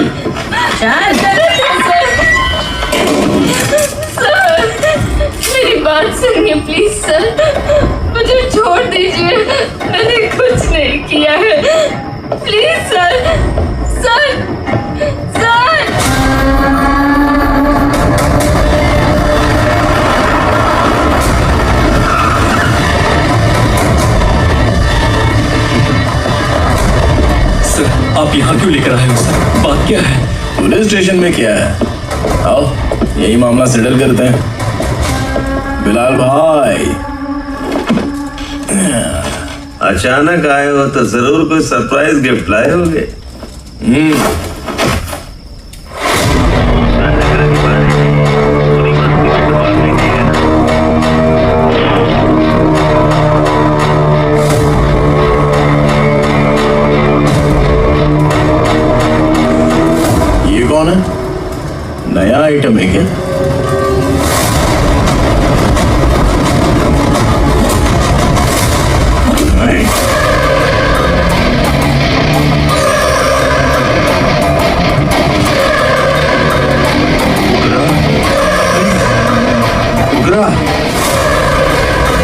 मेरी बात सुनिए प्लीज सर, मुझे छोड़ दीजिए, मैंने कुछ नहीं किया है, प्लीज सर, सर, सर। आप यहाँ क्यों लेकर आए हो सर? बात क्या है? पुलिस स्टेशन में क्या है? आओ यही मामला सेटल करते हैं। बिलाल भाई, अचानक आए हो तो जरूर कोई सरप्राइज गिफ्ट लाए होगे। कौन है? नया आइटम है क्या?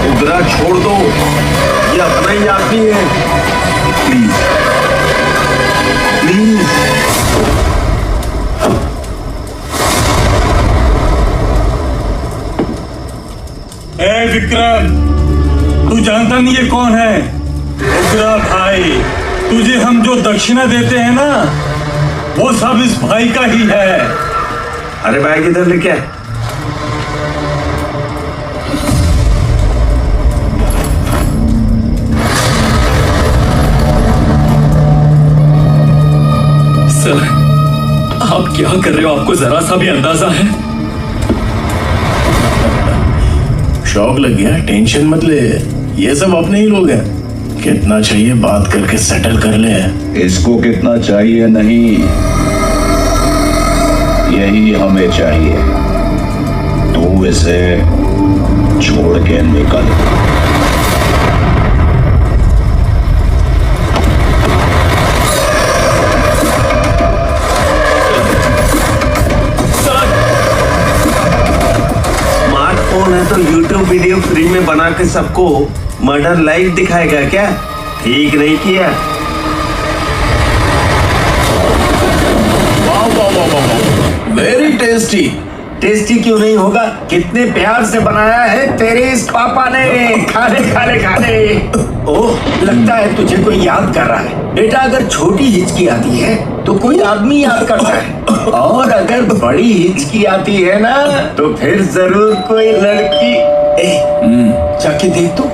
उगरा छोड़ दो, ये अपना ही आदमी है। Please please. ए विक्रम, तू जानता नहीं ये कौन है? उग्रा भाई, तुझे हम जो दक्षिणा देते हैं ना, वो सब इस भाई का ही है। अरे बैग इधर लेके आए। सर, आप क्या कर रहे हो? आपको जरा सा भी अंदाजा है? शौक लग गया? टेंशन मत ले, ये सब अपने ही लोग हैं। कितना चाहिए बात करके सेटल कर ले। इसको कितना चाहिए नहीं, यही हमें चाहिए। तू इसे छोड़ के निकल। है तो YouTube वीडियो फ्री में बना के सबको मर्डर लाइव दिखाएगा क्या? ठीक नहीं किया। Very tasty. टेस्टी क्यों नहीं होगा? कितने प्यार से बनाया है तेरे इस पापा ने। खाने खाने खाने। ओह, लगता है तुझे कोई याद कर रहा है। बेटा, अगर छोटी हिचकी आती है तो कोई आदमी याद करता है, और अगर बड़ी हिचकी आती है ना, तो फिर जरूर कोई लड़की। जाके देख तो।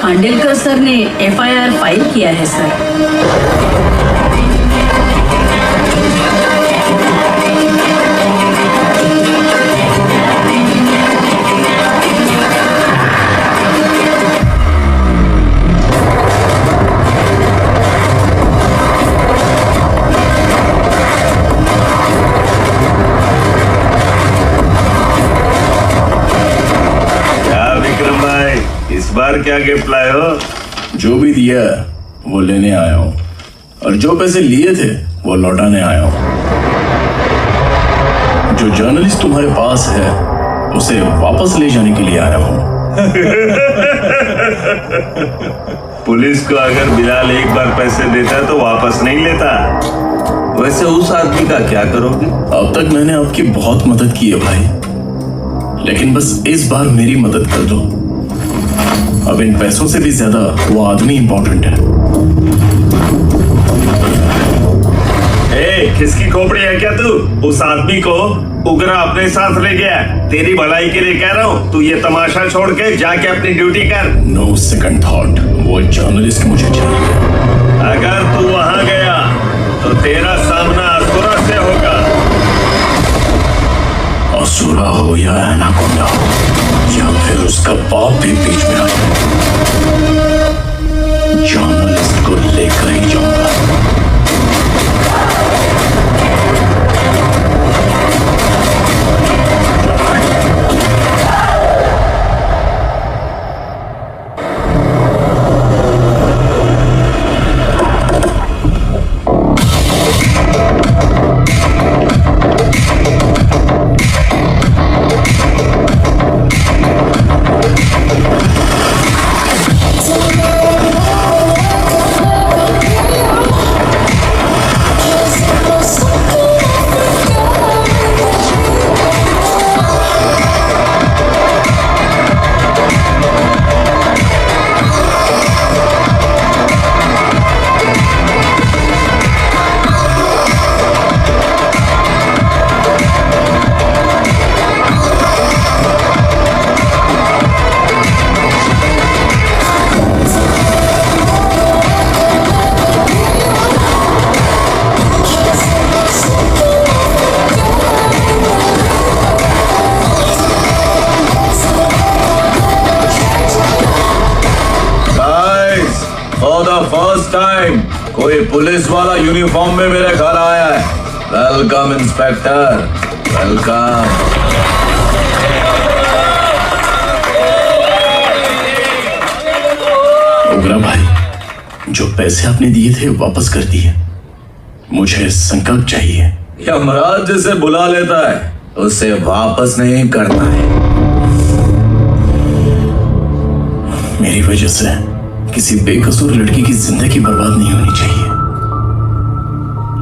खांडेलकर सर ने FIR फाइल किया है सर। इस बार क्या गिफ्ट लाए हो? जो भी दिया वो लेने आया हूँ, और जो पैसे लिए थे वो लौटाने आया हूँ। जो जर्नलिस्ट तुम्हारे पास है उसे वापस ले जाने के लिए आ रहा हूँ। पुलिस को अगर बिलाल एक बार पैसे देता है तो वापस नहीं लेता। वैसे उस आदमी का क्या करोगे? अब तक मैंने आपकी बहुत मदद की है भाई, लेकिन बस इस बार मेरी मदद कर दो। अब इन पैसों से भी ज्यादा वो आदमी इंपॉर्टेंट है। किसकी खोपड़ी है क्या तू? उस आदमी को उगरा अपने साथ ले गया। तेरी भलाई के लिए कह रहा हूँ, तू ये तमाशा छोड़ के जाके अपनी ड्यूटी कर। नो सेकंड थॉट, वो जर्नलिस्ट मुझे चाहिए। अगर तू वहां गया तो तेरा सामना असुरा से होगा। असुरा हो या एनाकोंडा हो या फिर उसका बाप भी बीच में आ जाए, जर्नलिस्ट को लेकर ही जाऊंगा। कोई पुलिस वाला यूनिफॉर्म में मेरे घर आया है। Welcome inspector, welcome. उगरा भाई, जो पैसे आपने दिए थे वापस कर दिए। मुझे संकल्प चाहिए। यमराज जिसे बुला लेता है उसे वापस नहीं करना है। मेरी वजह से किसी बेकसूर लड़की की जिंदगी बर्बाद नहीं होनी चाहिए,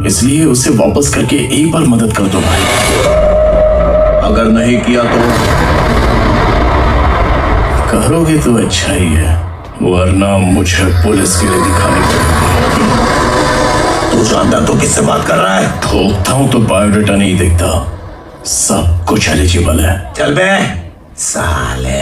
इसलिए उसे वापस करके एक बार मदद कर दो भाई। अगर नहीं किया तो? करोगे तो अच्छा ही है, वरना मुझे पुलिस के लिए दिखाने पड़ेगा। तू जानता तो किससे बात कर रहा है? ठोकता हूं तो बायोडाटा नहीं देखता, सब कुछ एलिजिबल है। चल बे साले।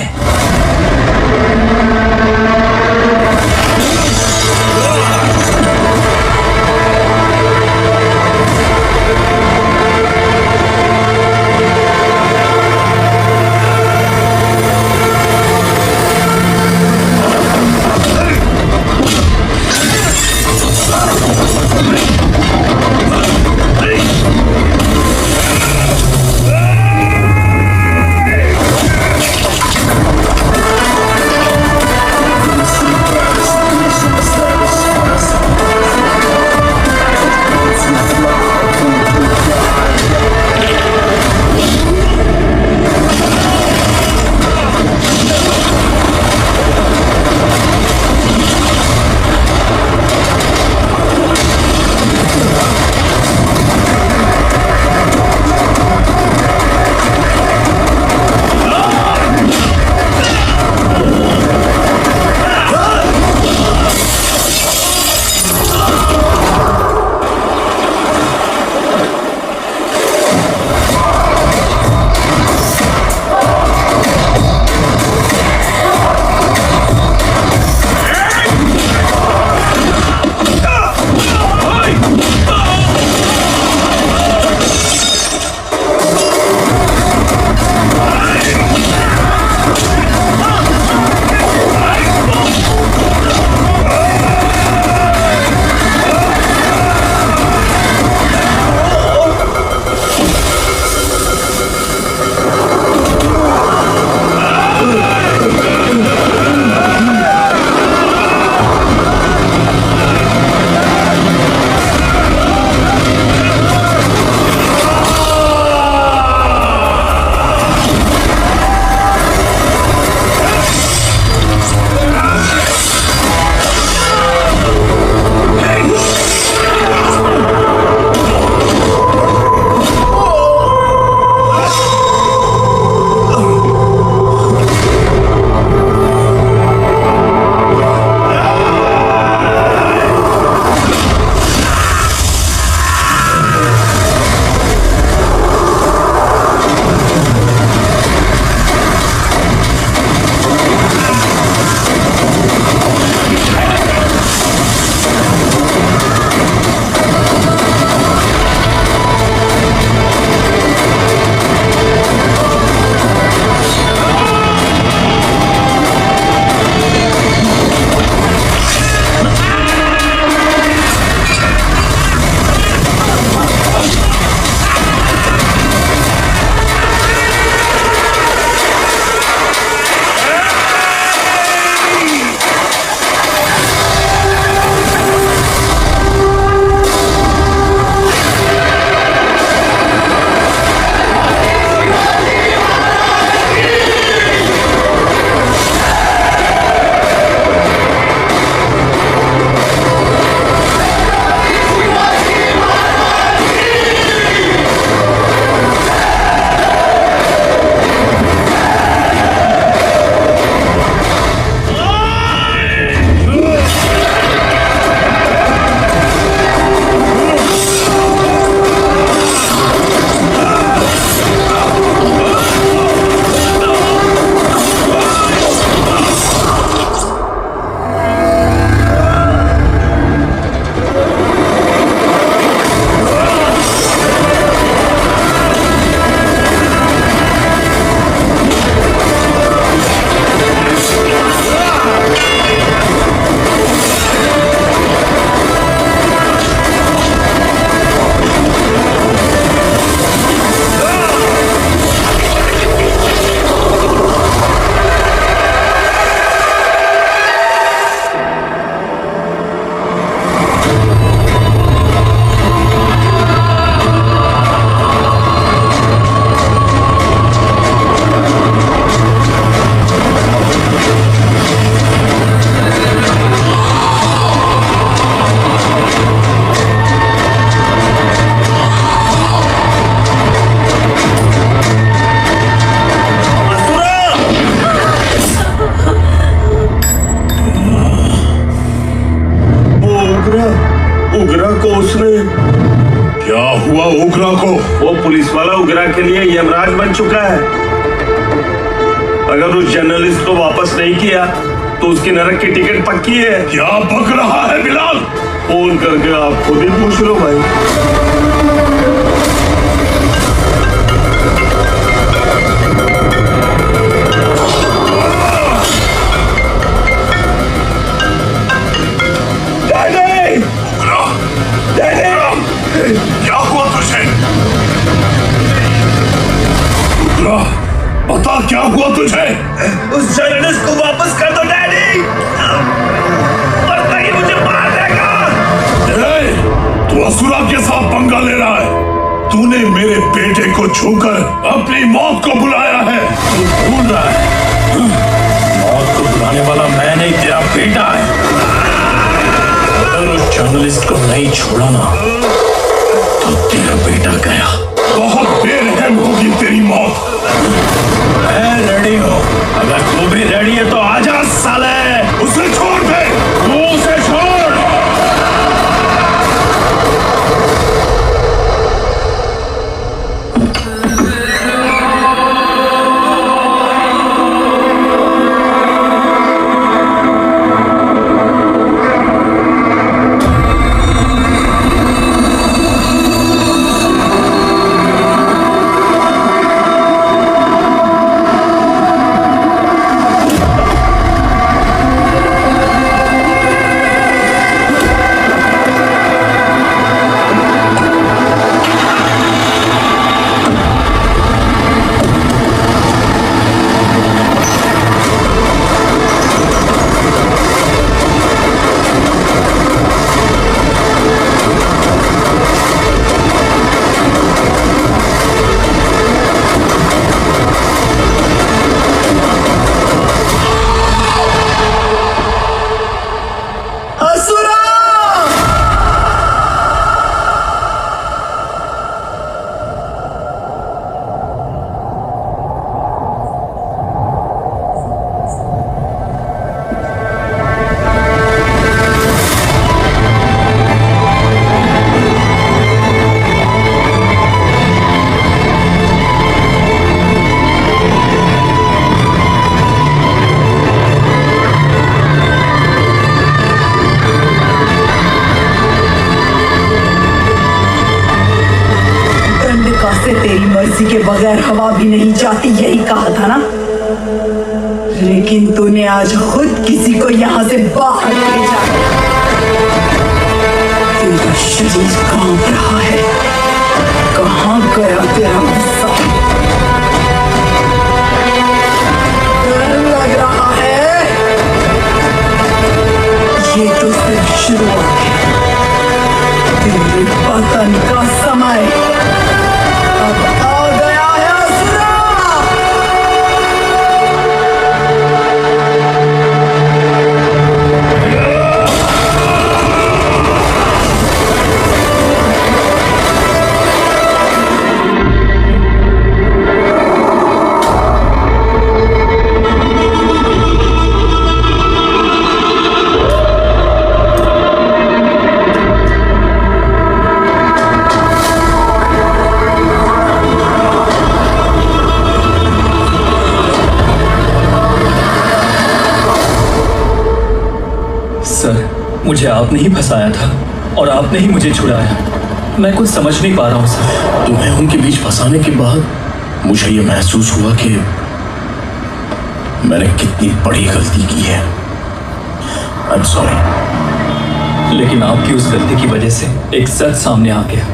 उगरा को? वो पुलिस वाला उगरा के लिए यमराज बन चुका है। अगर उस जर्नलिस्ट को वापस नहीं किया तो उसकी नरक की टिकट पक्की है। क्या बक रहा है बिलाल? फोन करके आप खुद ही पूछ लो भाई। क्या हुआ तुझे? बता क्या हुआ तुझे? उस जर्नलिस्ट को वापस कर दो डैडी, वरना ये मुझे मार देगा। तू असुरा के साथ पंगा ले रहा है। तूने मेरे बेटे को छूकर अपनी मौत को बुलाया है। तू भूल रहा है मौत को बुलाने वाला मैं नहीं, तेरा बेटा है। अगर उस जर्नलिस्ट को नहीं छोड़ा ना तो तेरा बेटा गया। बहुत बेरहम होगी तेरी मौत। मैं रेडी हूँ। अगर तू भी रेडी है तो आजा साले। उसे छोड़ दे। तू उसे छोड़। तेरी मर्जी के बगैर हवा भी नहीं जाती, यही कहा था ना। लेकिन तूने आज खुद किसी को यहाँ से बाहर भेजा। तेरा शरीर कांप रहा है। कहाँ गया तेरा गुस्सा? डर लग रहा है। ये तो सिर्फ शुरुआत है। तेरे पतन का समय मुझे आपने ही फंसाया था और आपने ही मुझे छुड़ाया। मैं कुछ समझ नहीं पा रहा हूँ सर। तुम्हें उनके बीच फंसाने के बाद मुझे ये महसूस हुआ कि मैंने कितनी बड़ी गलती की है। I am sorry. लेकिन आपकी उस गलती की वजह से एक सच सामने आ गया।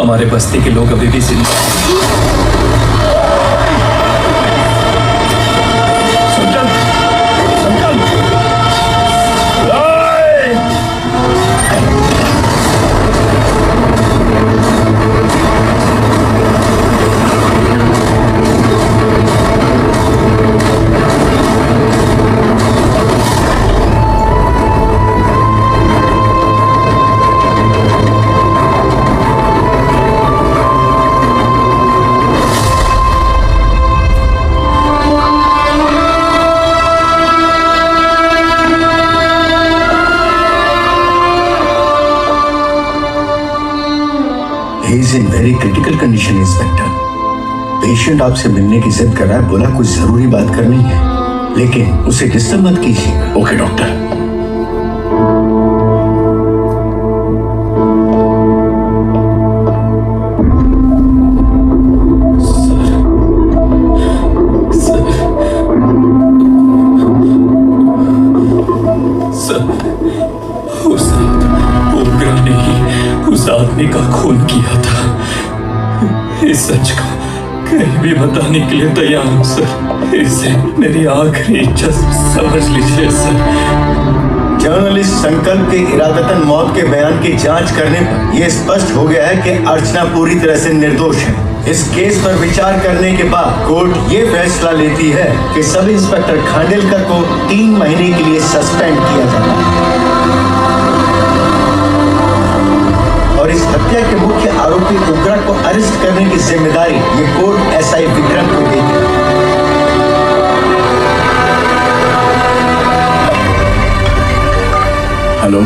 हमारे बस्ती के लोग अभी भी जिंदा। He is in very critical condition inspector. Patient आपसे मिलने की जिद कर रहा है, बोला कुछ जरूरी बात करनी है, लेकिन उसे डिस्टर्ब मत कीजिए। Okay doctor. आदमी का खून किया था, इस सच को कहीं भी बताने के लिए तैयार हूं सर। इसे मेरी आखिरी इच्छा समझ लीजिए सर। जर्नलिस्ट संकल्प के इरादतन मौत के बयान की जांच करने पर यह स्पष्ट हो गया है कि अर्चना पूरी तरह से निर्दोष है। इस केस पर विचार करने के बाद कोर्ट ये फैसला लेती है कि सब इंस्पेक्टर खांडेलकर को 3 महीने के लिए सस्पेंड किया जाता है और इस हत्या के मुख्य आरोपी उग्रा को अरेस्ट करने की जिम्मेदारी ये कोर्ट एसआई विक्रम को देगी। हेलो,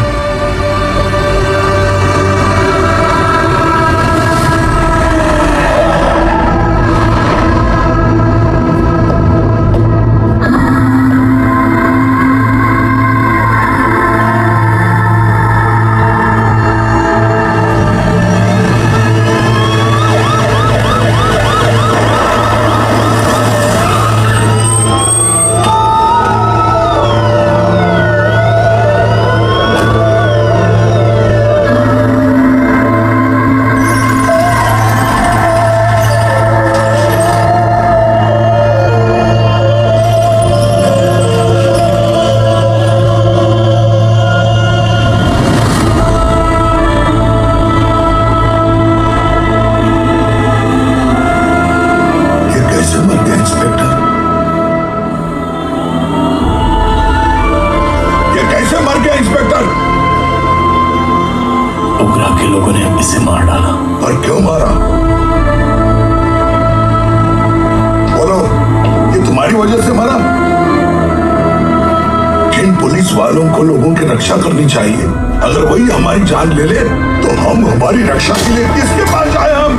रक्षा करनी चाहिए। अगर वही हमारी जान ले ले तो हम हमारी रक्षा के लिए किसके पास जाए? हम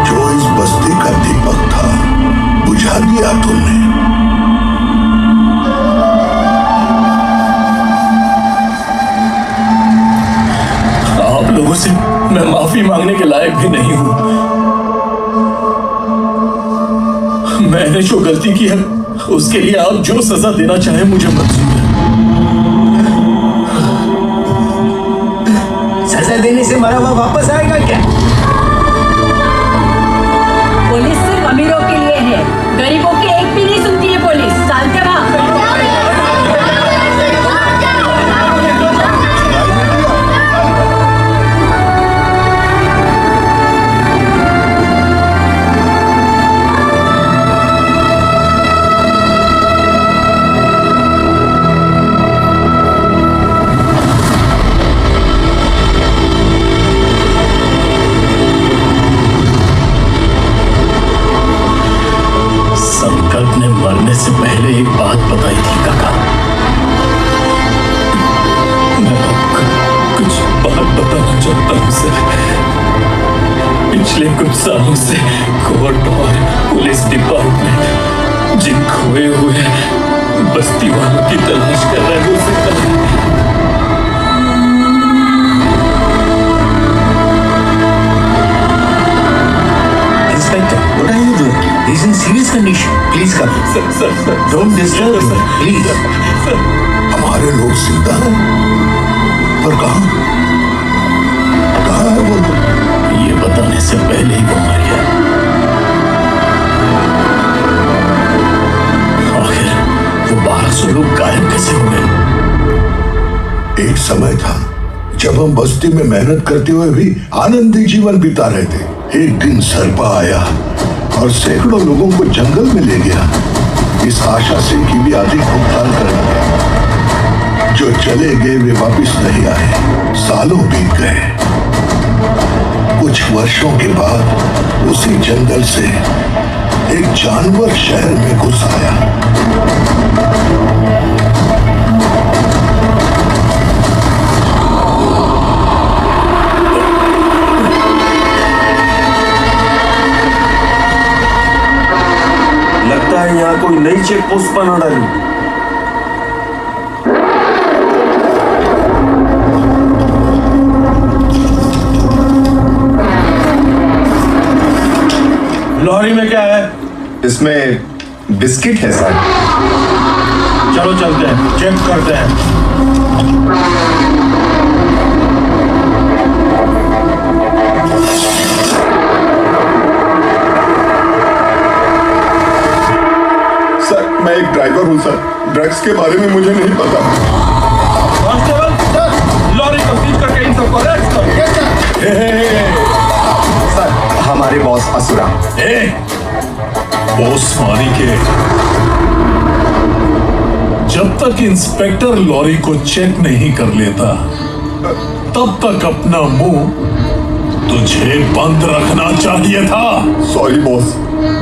जो इस बस्ती का दीपक था बुझा दिया तुमने। आप लोगों से मैं माफी मांगने के लायक भी नहीं हूं। मैंने जो गलती की है उसके लिए आप जो सजा देना चाहे मुझे मंजूर है। सजा देने से मरा हुआ वापस आएगा क्या? पुलिस सिर्फ अमीरों के लिए है, गरीबों की एक भी नहीं सुनती है पुलिस। शांति से पहले एक बात बताई थी काका। मैं आपको कुछ बात बताना चाहता हूँ सर। पिछले कुछ सालों से कोर्ट और पुलिस डिपार्टमेंट जिन खोए हुए बस्ती वालों की तलाश कर रहे हैं उसे What are you doing? He's in serious condition. Please come. Sir. Don't disturb him. Please. हमारे लोग जिंदा हैं, पर कहाँ है वो? ये बताने से पहले ही वो मर गया। आखिर वो 1200 लोग गायब कैसे हो गए? एक समय था जब हम बस्ती में मेहनत करते हुए भी आनंदी जीवन बिता रहे थे। एक दिन सर्पा आया और सैकड़ों लोगों को जंगल में ले गया, इस आशा से कि भी अधिक भुगतान करेंगे। जो चले गए वे वापस नहीं आए। सालों बीत गए। कुछ वर्षों के बाद उसी जंगल से एक जानवर शहर में घुस आया। कोई नई चेक पोस्ट पर न डाली। लॉरी में क्या है? इसमें बिस्किट है सर। चलो चलते हैं, चेक करते हैं। सर मैं एक ड्राइवर हूँ सर, ड्रग्स के बारे में मुझे नहीं पता। कांस्टेबल, लॉरी को सीज करके इन सबको अरेस्ट करो। सर हमारे बॉस असुरा। बॉस मारी के जब तक इंस्पेक्टर लॉरी को चेक नहीं कर लेता तब तक अपना मुंह तुझे बंद रखना चाहिए था। सॉरी बॉस,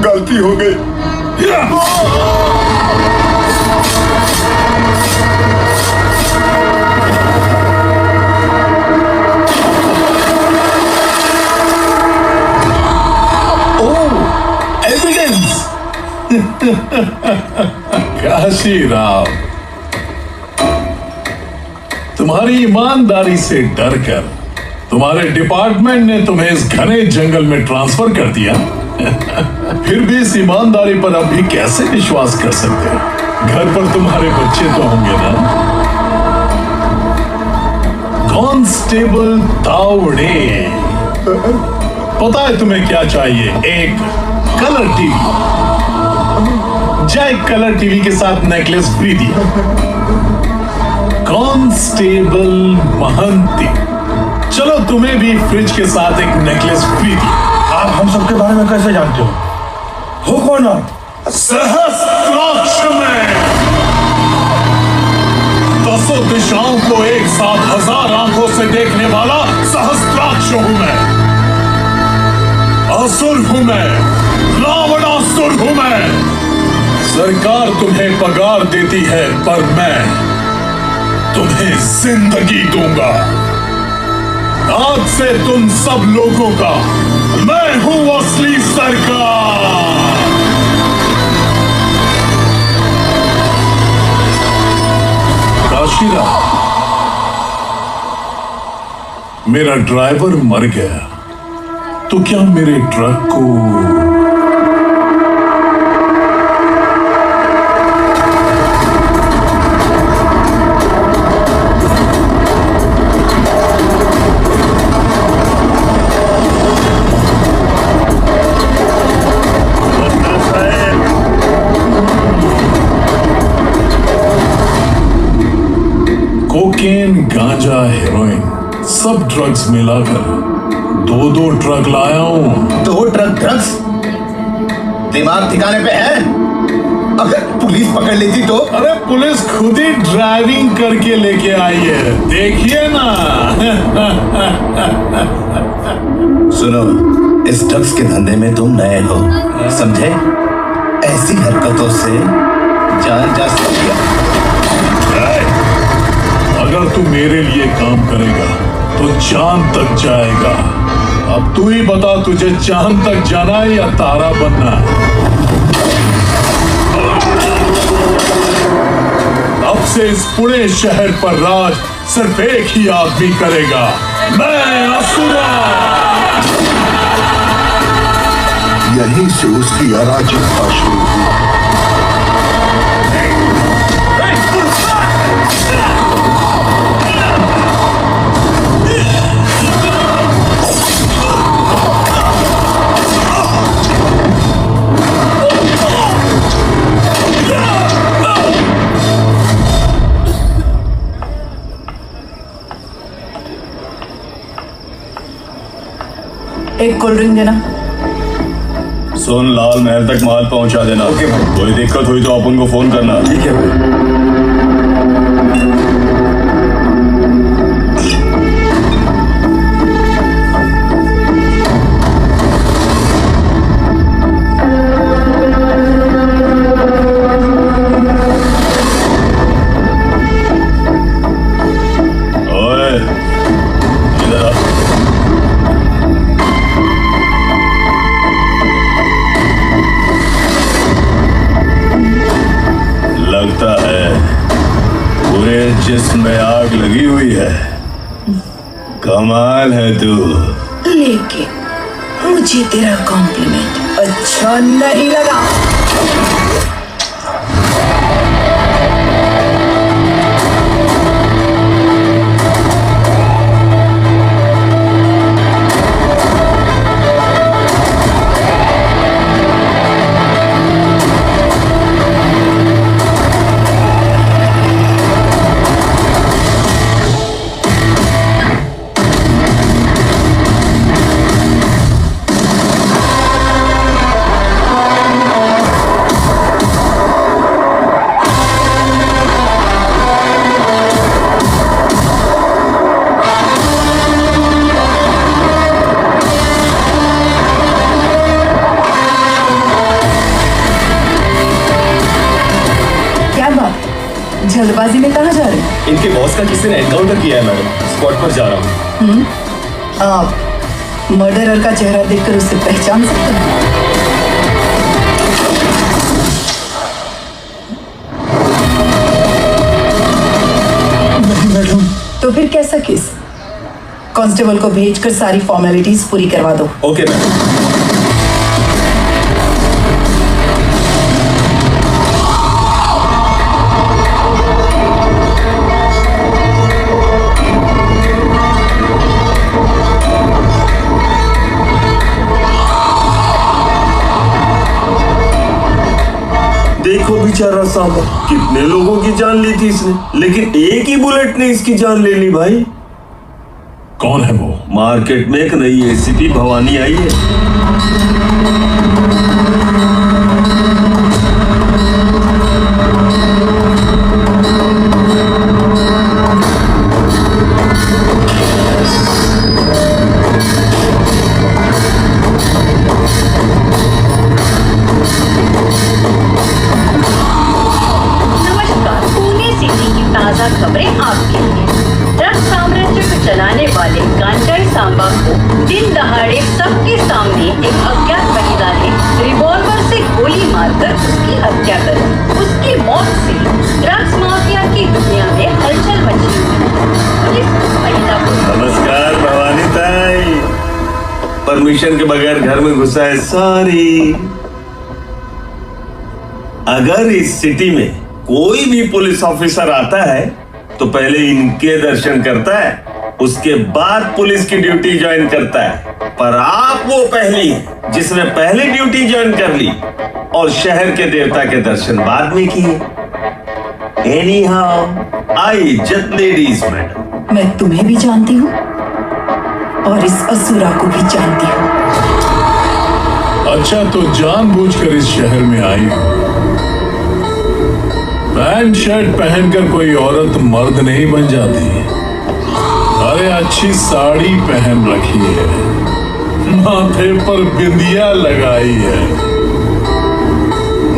गलती हो गई। एविडेंस। काशीराम, तुम्हारी ईमानदारी से डरकर तुम्हारे डिपार्टमेंट ने तुम्हें इस घने जंगल में ट्रांसफर कर दिया। फिर भी इस ईमानदारी पर अब भी कैसे विश्वास कर सकते हो? घर पर तुम्हारे बच्चे तो होंगे ना? कांस्टेबल तावड़े, पता है तुम्हें क्या चाहिए? एक कलर टीवी। जाए कलर टीवी के साथ नेकलेस फ्री दिया। कांस्टेबल महंती, चलो तुम्हें भी फ्रिज के साथ एक नेकलेस फ्री दिया। आप हम सबके बारे में कैसे जानते हो? हो कौन आप? सहस्त्राक्ष में दसों दिशाओं को एक साथ 1000 आंखों से देखने वाला सहस्त्राक्ष हूं मैं। असुर हूं मैं, रावणासुर हूं मैं। सरकार तुम्हें पगार देती है पर मैं तुम्हें जिंदगी दूंगा। आज से तुम सब लोगों का मैं हूं असली सरकार। काशीराम, मेरा ड्राइवर मर गया तो क्या मेरे ट्रक को कोकेन, गांजा, हेरोइन, सब ड्रग्स मिलाकर 2 ट्रक लाया हूं। 2 ट्रक ड्रग्स? दिमाग ठिकाने पे है? अगर पुलिस पकड़ लेती तो? अरे पुलिस खुद ही ड्राइविंग करके लेके आई है, देखिए ना। सुनो, इस ड्रग्स के धंधे में तुम नए हो, समझे? ऐसी हरकतों से जान जा सकती है। अगर तू मेरे लिए काम करेगा तो चांद तक जाएगा। अब तू ही बता, तुझे चांद तक जाना है या तारा बनना है? अब से इस पूरे शहर पर राज सिर्फ एक ही आदमी करेगा, मैं असुरा। यहीं से उसकी अराजकता शुरू हुई। एक कोल्ड ड्रिंक देना। सुन, लाल महल तक माल पहुंचा देना। ओके भाई। कोई दिक्कत हुई तो अपन को फोन करना। ठीक है भाई। कमाल है तू। लेकिन मुझे तेरा कॉम्प्लीमेंट अच्छा नहीं लगा। जल्दबाजी में कहाँ जा रहे हैं? इनके बॉस का किसी ने एनकाउंटर किया है मैडम, स्पॉट पर जा रहा हूँ। आप मर्डरर का चेहरा देखकर उसे पहचान सकते हैं? नहीं मैडम। तो फिर कैसा केस? कांस्टेबल को भेजकर सारी फॉर्मेलिटीज पूरी करवा दो। Okay madam. देखो बेचारा साहब, कितने लोगों की जान ली थी इसने, लेकिन एक ही बुलेट ने इसकी जान ले ली भाई। कौन है वो? मार्केट में एक नई एसीपी भवानी आई है। खबरें आपके लिए। ड्रग साम्राज्य को चलाने वाले गांजाई सांबा को दिन दहाड़े सबके सामने एक अज्ञात महिला ने रिवॉल्वर से गोली मारकर उसकी हत्या कर दी। उसकी मौत से ड्रग्स माफिया की दुनिया में हलचल मची हुई। पुलिस उस महिला को नमस्कार भवानी ताई, परमिशन के बगैर घर में घुसा है सॉरी। अगर इस सिटी में कोई भी पुलिस ऑफिसर आता है तो पहले इनके दर्शन करता है, उसके बाद पुलिस की ड्यूटी ज्वाइन करता है। पर आप वो पहली हैं जिसने पहले ड्यूटी ज्वाइन कर ली और शहर के देवता के दर्शन बाद में किए। Any how I just ladies madam. मैं तुम्हें भी जानती हूँ और इस असुरा को भी जानती हूँ। अच्छा, तो जानबूझकर इस शहर में आई हो। पैंट शर्ट पहनकर कोई औरत मर्द नहीं बन जाती। अरे अच्छी साड़ी पहन रखी है, माथे पर बिंदिया लगाई है,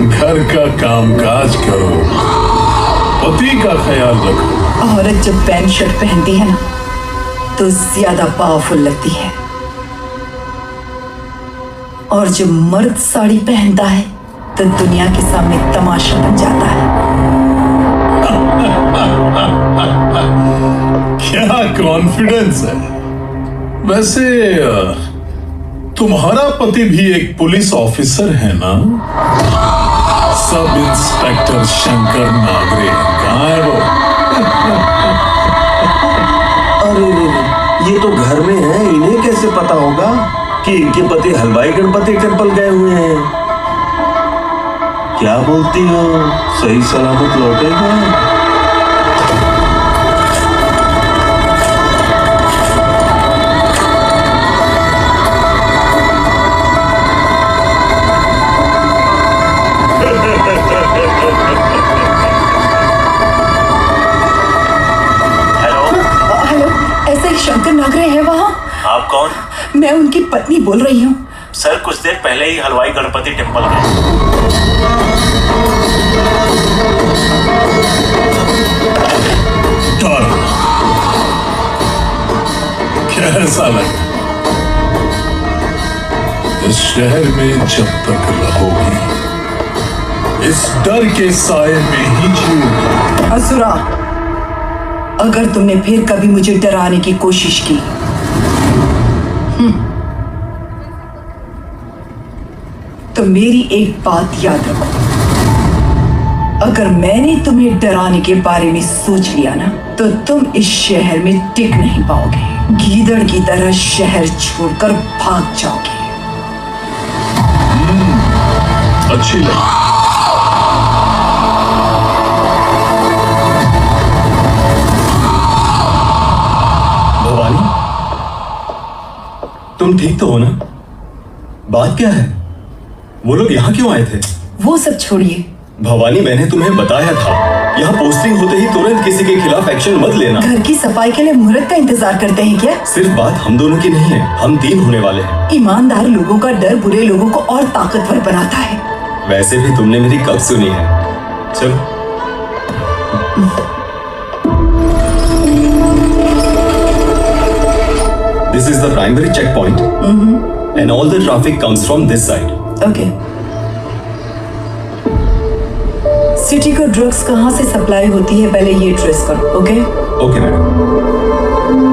घर का कामकाज करो, पति का ख्याल रखो। औरत जब पैंट शर्ट पहनती है ना तो ज्यादा पावरफुल लगती है, और जब मर्द साड़ी पहनता है तो दुनिया के सामने तमाशा बन जाता है। क्या कॉन्फिडेंस है। वैसे तुम्हारा पति भी एक पुलिस ऑफिसर है ना? सब इंस्पेक्टर शंकर नागरे, कहाँ है वो? अरे ये तो घर में है, इन्हें कैसे पता होगा कि इनके पति हलवाई गणपति टेम्पल गए हुए हैं? क्या बोलती हो, सही सलामत लौटेगा? हेलो, ऐसे शंकर नागरे है वहाँ? आप कौन? मैं उनकी पत्नी बोल रही हूँ। सर कुछ देर पहले ही हलवाई गणपति टेम्पल गए। कैसा लगा? इस शहर में जब तक रहोगी इस डर के साए में ही जियोगी। असुरा, अगर तुमने फिर कभी मुझे डराने की कोशिश की तो मेरी एक बात याद रखो, अगर मैंने तुम्हें डराने के बारे में सोच लिया ना तो तुम इस शहर में टिक नहीं पाओगे। गीदड़ की तरह शहर छोड़कर भाग जाओगे। अच्छी लगी। भवानी, तुम ठीक तो हो ना? बात क्या है? वो लोग यहाँ क्यों आए थे? वो सब छोड़िए। भवानी, मैंने तुम्हें बताया था यहाँ पोस्टिंग होते ही तुरंत किसी के खिलाफ एक्शन मत लेना। घर की सफाई के लिए मुहूर्त का इंतजार करते हैं क्या? सिर्फ बात हम दोनों की नहीं है, हम 3 होने वाले हैं। ईमानदार लोगों का डर बुरे लोगों को और ताकतवर बनाता है। वैसे भी तुमने मेरी कब सुनी है। चलो। This is the primary checkpoint, and all the traffic comes from this side. Okay. City को ड्रग्स कहाँ से सप्लाई होती है पहले ये ट्रेस करो। Okay okay madam.